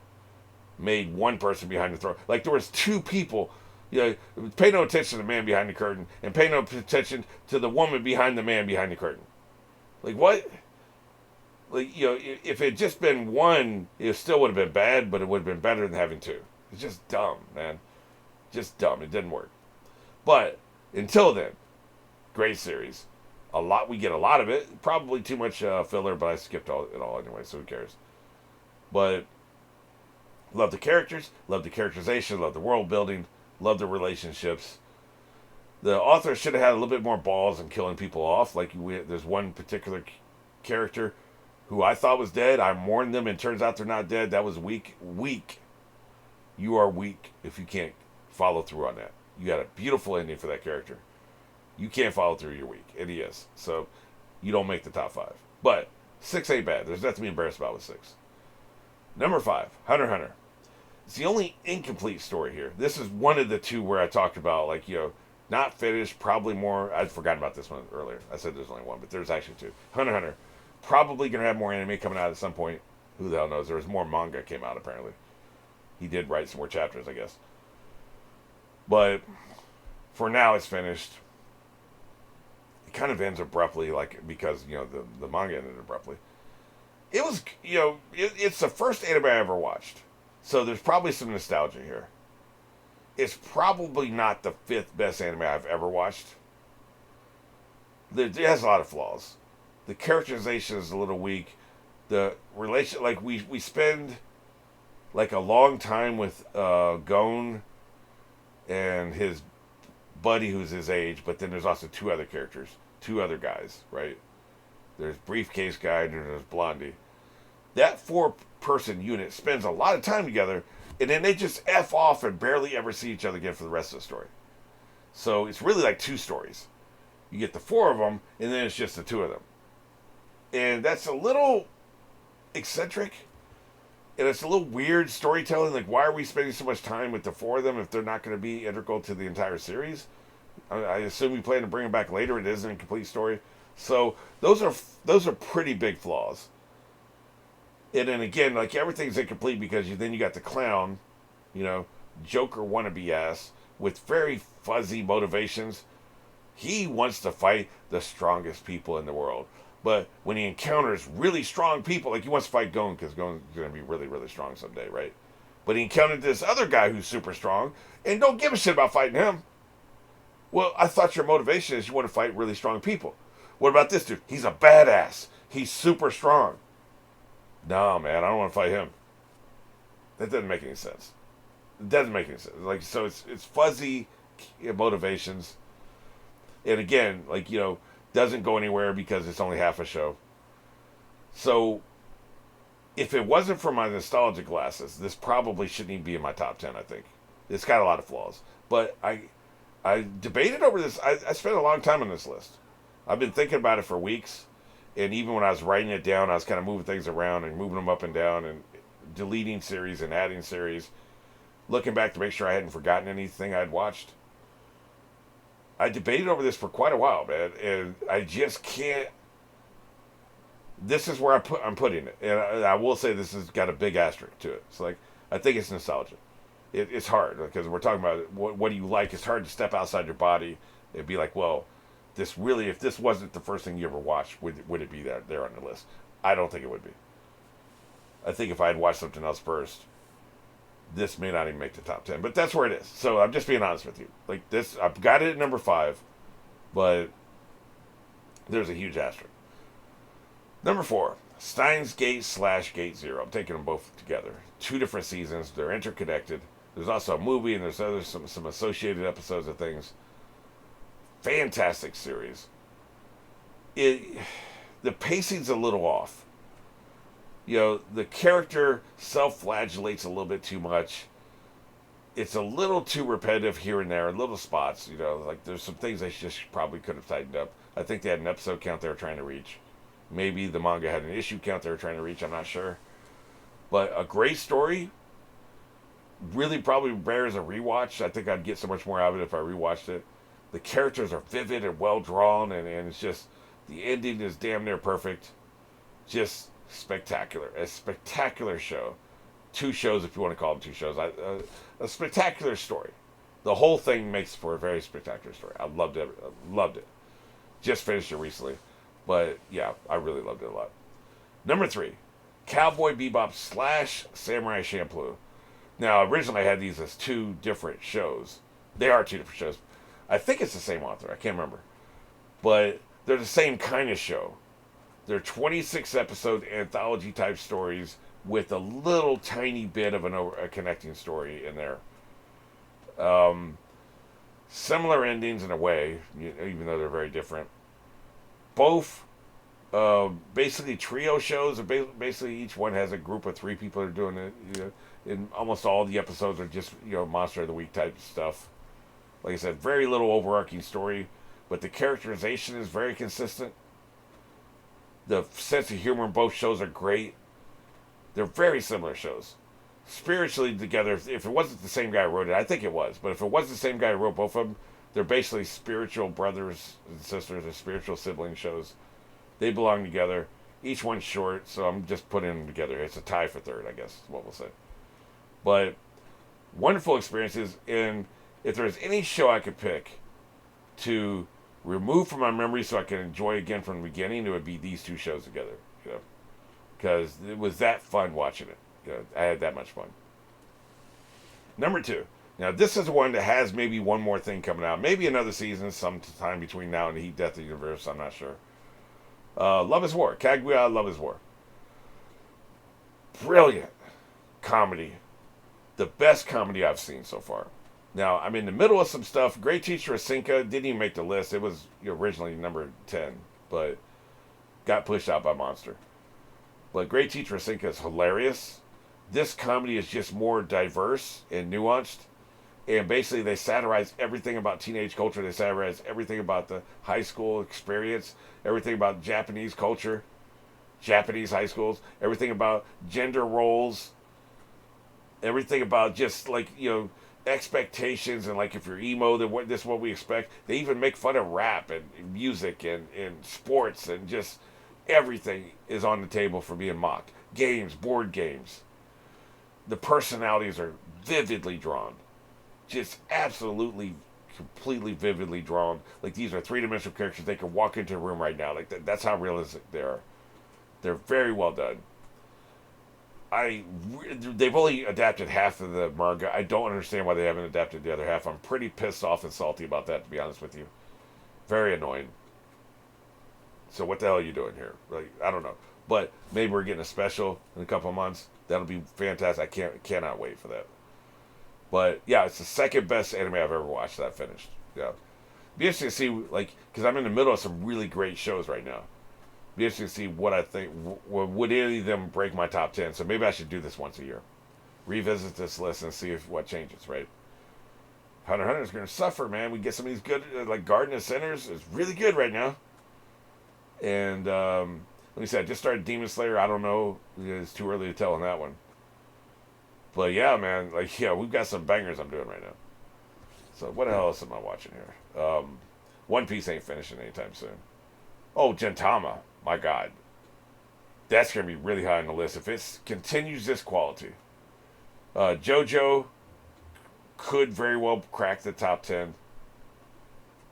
made one person behind the throne. Like, there was 2 people. Pay no attention to the man behind the curtain, and pay no attention to the woman behind the man behind the curtain. Like, what? Like, if it had just been one, it still would have been bad, but it would have been better than having 2. It's just dumb, man. Just dumb. It didn't work. But until then, great series. We get a lot of it. Probably too much filler, but I skipped it all anyway, so who cares? But love the characters, love the characterization, love the world building, love the relationships. The author should have had a little bit more balls in killing people off. Like, there's one particular character who I thought was dead. I mourned them, and turns out they're not dead. That was weak. Weak. You are weak if you can't follow through on that. You got a beautiful ending for that character. You can't follow through, you're weak. And he is. So, you don't make the top 5. But 6 ain't bad. There's nothing to be embarrassed about with 6. Number 5, Hunter x Hunter. It's the only incomplete story here. This is one of the 2 where I talked about, like, not finished, probably more. I'd forgotten about this one earlier. I said there's only one, but there's actually 2. Hunter x Hunter. Probably going to have more anime coming out at some point. Who the hell knows? There was more manga came out, apparently. He did write some more chapters, I guess. But for now, it's finished. It kind of ends abruptly, like, because, the manga ended abruptly. it was, it's the first anime I ever watched. So there's probably some nostalgia here. It's probably not the fifth best anime I've ever watched. It has a lot of flaws. The characterization is a little weak. The relation, like we spend like a long time with Gon and his buddy who's his age, but then there's also two other characters, two other guys, right? There's Briefcase Guy and there's Blondie. That four-person unit spends a lot of time together, and then they just F off and barely ever see each other again for the rest of the story. So it's really like two stories. You get the four of them, and then it's just the two of them. And that's a little eccentric, and it's a little weird storytelling. Like, why are we spending so much time with the four of them if they're not going to be integral to the entire series? I assume you plan to bring them back later. It isn't a complete story. So those are pretty big flaws. And then again, like, everything's incomplete because then you got the clown, Joker wannabe ass with very fuzzy motivations. He wants to fight the strongest people in the world. But when he encounters really strong people, like, he wants to fight Gon because Gon's going to be really, really strong someday, right? But he encountered this other guy who's super strong and don't give a shit about fighting him. Well, I thought your motivation is you want to fight really strong people. What about this dude? He's a badass. He's super strong. No, man, I don't want to fight him. That doesn't make any sense. It doesn't make any sense. Like, so it's fuzzy motivations. And again, like, doesn't go anywhere because it's only half a show. So if it wasn't for my nostalgia glasses, this probably shouldn't even be in my top 10, I think. It's got a lot of flaws. But I debated over this. I spent a long time on this list. I've been thinking about it for weeks. And even when I was writing it down, I was kind of moving things around and moving them up and down and deleting series and adding series. Looking back to make sure I hadn't forgotten anything I'd watched. I debated over this for quite a while, man. And I just can't. This is where I'm putting it. And I will say this has got a big asterisk to it. It's like, I think it's nostalgia. It's hard because we're talking about what do you like. It's hard to step outside your body and be like, well, this really, if this wasn't the first thing you ever watched, would it be there on the list? I don't think it would be. I think if I had watched something else first, this may not even make the top 10. But that's where it is. So I'm just being honest with you. Like, this, I've got it at number 5, but there's a huge asterisk. Number 4, Steins Gate / Gate Zero. I'm taking them both together. 2 different seasons. They're interconnected. There's also a movie and there's some associated episodes of things. Fantastic series. The pacing's a little off. The character self-flagellates a little bit too much. It's a little too repetitive here and there, in little spots. Like, there's some things they just probably could have tightened up. I think they had an episode count they were trying to reach. Maybe the manga had an issue count they were trying to reach. I'm not sure. But a great story. Really probably bears a rewatch. I think I'd get so much more out of it if I rewatched it. The characters are vivid and well drawn, and it's just, the ending is damn near perfect. Just spectacular. A spectacular show. 2 shows, if you want to call them 2 shows. A spectacular story. The whole thing makes for a very spectacular story. I loved it. Just finished it recently. But yeah, I really loved it a lot. Number 3, Cowboy Bebop / Samurai Champloo. Now, originally I had these as 2 different shows. They are 2 different shows. I think it's the same author. I can't remember. But they're the same kind of show. They're 26-episode anthology-type stories with a little tiny bit of a connecting story in there. Similar endings in a way, even though they're very different. Both basically trio shows. Basically, each one has a group of 3 people that are doing it. And almost all the episodes are just Monster of the Week type stuff. Like I said, very little overarching story, but the characterization is very consistent. The sense of humor in both shows are great. They're very similar shows. Spiritually together, if it wasn't the same guy who wrote it, I think it was, but if it was the same guy who wrote both of them, they're basically spiritual brothers and sisters or spiritual sibling shows. They belong together. Each one's short, so I'm just putting them together. It's a tie for third, I guess is what we'll say. But wonderful experiences, and if there's any show I could pick to remove from my memory so I can enjoy again from the beginning, it would be these 2 shows together. because it was that fun watching it. I had that much fun. Number 2. Now, this is one that has maybe one more thing coming out. Maybe another season sometime between now and the Heat Death of the Universe. I'm not sure. Love is War. Kaguya, Love is War. Brilliant comedy. The best comedy I've seen so far. Now, I'm in the middle of some stuff. Great Teacher Asinka didn't even make the list. It was originally number 10, but got pushed out by Monster. But Great Teacher Asinka is hilarious. This comedy is just more diverse and nuanced. And basically, they satirize everything about teenage culture. They satirize everything about the high school experience, everything about Japanese culture, Japanese high schools, everything about gender roles, everything about just expectations and if you're emo, then this is what we expect. They even make fun of rap and music and sports, and just everything is on the table for being mocked. Games, board games. The personalities are vividly drawn. Just absolutely, completely vividly drawn. These are three-dimensional characters. They can walk into a room right now. That's how realistic they are. They're very well done. They've only adapted half of the manga. I don't understand why they haven't adapted the other half. I'm pretty pissed off and salty about that, to be honest with you. Very annoying. So what the hell are you doing here? I don't know. But maybe we're getting a special in a couple of months. That'll be fantastic. I cannot wait for that. But yeah, it's the second best anime I've ever watched that I finished. Yeah. Be interesting to see, because I'm in the middle of some really great shows right now. Be interesting to see what I think. Would any of them break my top 10? So maybe I should do this once a year. Revisit this list and see what changes, right? Hunter x Hunter is going to suffer, man. We get some of these good, Garden of Sinners is really good right now. And let me say, I just started Demon Slayer. I don't know. It's too early to tell on that one. But yeah, man. We've got some bangers I'm doing right now. So what else am I watching here? One Piece ain't finishing anytime soon. Oh, Gintama. My God. That's going to be really high on the list if it continues this quality. JoJo could very well crack the top 10.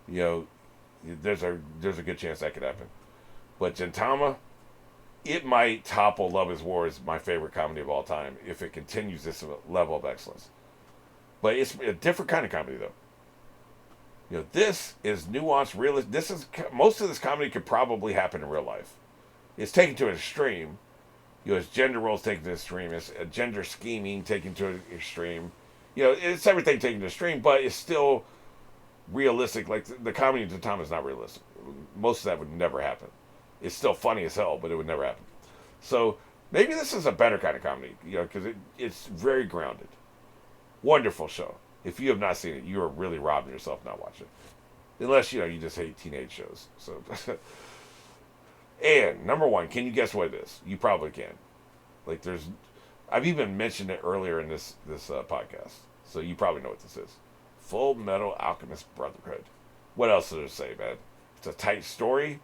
There's a good chance that could happen. But Gintama, it might topple Love is War as my favorite comedy of all time if it continues this level of excellence. But it's a different kind of comedy, though. This is nuanced, realistic. Most of this comedy could probably happen in real life. It's taken to an extreme. It's gender roles taken to an extreme. It's gender scheming taken to an extreme. It's everything taken to an extreme, but it's still realistic. The comedy in Gintama is not realistic. Most of that would never happen. It's still funny as hell, but it would never happen. So maybe this is a better kind of comedy, because it's very grounded. Wonderful show. If you have not seen it, you are really robbing yourself not watching it. Unless, you just hate teenage shows. So, and number 1, can you guess what it is? You probably can. I've even mentioned it earlier in this podcast. So you probably know what this is. Fullmetal Alchemist Brotherhood. What else is there to say, man? It's a tight story.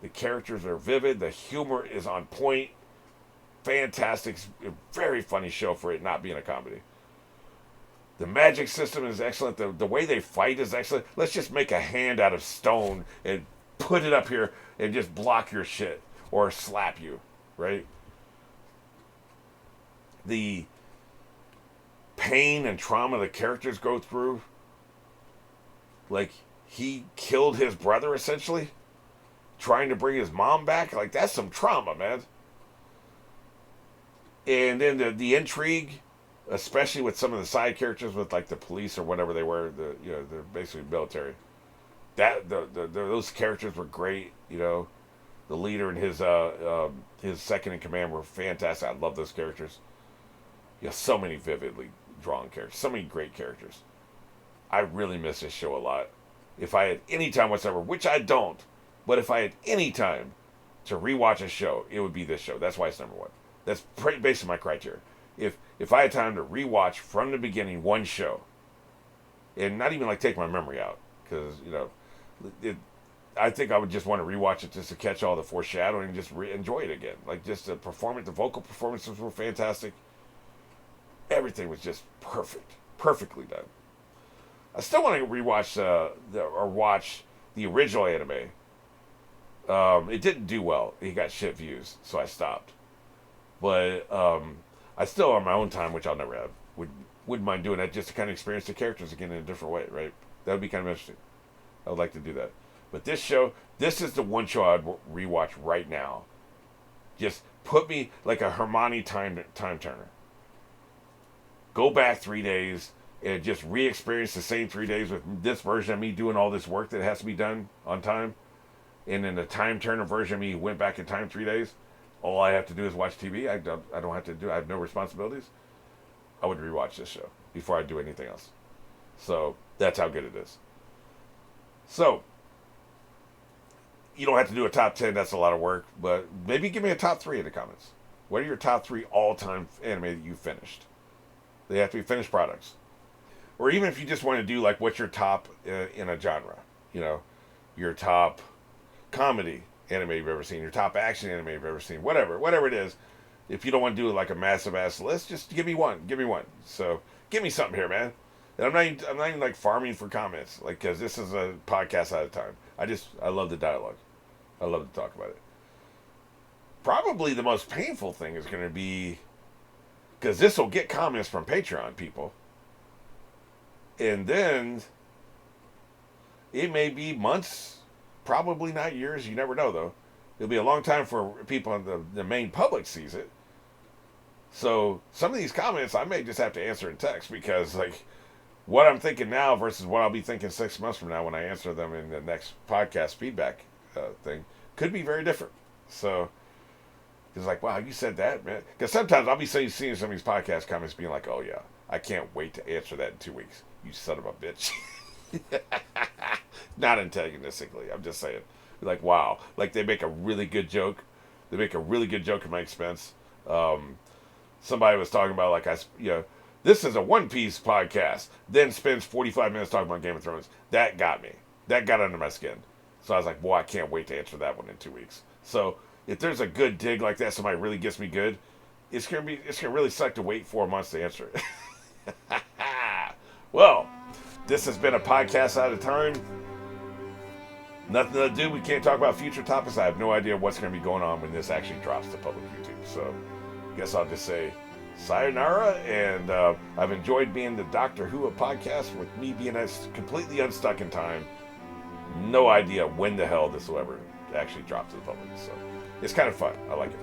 The characters are vivid. The humor is on point. Fantastic. Very funny show for it not being a comedy. The magic system is excellent. The way they fight is excellent. Let's just make a hand out of stone and put it up here and just block your shit or slap you, right? The pain and trauma the characters go through. He killed his brother, essentially, trying to bring his mom back. That's some trauma, man. And then the intrigue, especially with some of the side characters, with the police or whatever they were, they're basically military. Those characters were great. The leader and his second in command were fantastic. I love those characters. So many vividly drawn characters, so many great characters. I really miss this show a lot. If I had any time whatsoever, which I don't, but if I had any time to rewatch a show, it would be this show. That's why it's number 1. That's based on my criteria. If I had time to rewatch from the beginning one show, and not even take my memory out, because I think I would just want to rewatch it just to catch all the foreshadowing and just enjoy it again. Just the performance, the vocal performances were fantastic. Everything was just perfectly done. I still want to rewatch or watch the original anime. It didn't do well. It got shit views, so I stopped. But I still, on my own time, which I'll never have, wouldn't mind doing that just to kind of experience the characters again in a different way, right? That would be kind of interesting. I would like to do that. But this show, this is the one show I'd rewatch right now. Just put me like a Hermione time turner. Go back 3 days and just re-experience the same 3 days with this version of me doing all this work that has to be done on time. And then the time turner version of me went back in time 3 days. All I have to do is watch TV. I don't have to do. I have no responsibilities. I would rewatch this show before I do anything else. So that's how good it is. So you don't have to do a top 10. That's a lot of work. But maybe give me a top 3 in the comments. What are your top 3 all-time anime that you finished? They have to be finished products. Or even if you just want to do like what's your top in a genre. You know, your top comedy anime you've ever seen, your top action anime you've ever seen, whatever it is. If you don't want to do like a massive ass list, just give me one. So give me something here, man. And I'm not even like farming for comments, like, because this is a podcast at a time. I love the dialogue. I love to talk about it. Probably the most painful thing is going to be, because this will get comments from Patreon people, and then it may be months, probably not years. You never know, though. It'll be a long time for people in the main public sees it. So some of these comments I may just have to answer in text, because like what I'm thinking now versus what I'll be thinking 6 months from now when I answer them in the next podcast feedback thing could be very different. So it's like, wow, you said that, man. Because sometimes I'll be seeing some of these podcast comments being like, oh yeah, I can't wait to answer that in 2 weeks. You son of a bitch. Not antagonistically. I'm just saying. Like, wow. Like, they make a really good joke. They make a really good joke at my expense. Somebody was talking about, like, this is a One Piece podcast. Then spends 45 minutes talking about Game of Thrones. That got me. That got under my skin. So I was like, boy, I can't wait to answer that one in 2 weeks. So if there's a good dig like that, somebody really gets me good, it's gonna really suck to wait 4 months to answer it. Well, this has been a podcast out of time. Nothing to do. We can't talk about future topics. I have no idea what's going to be going on when this actually drops to public YouTube. So I guess I'll just say sayonara. And I've enjoyed being the Doctor Who of podcast, with me being completely unstuck in time. No idea when the hell this will ever actually drop to the public. So it's kind of fun. I like it.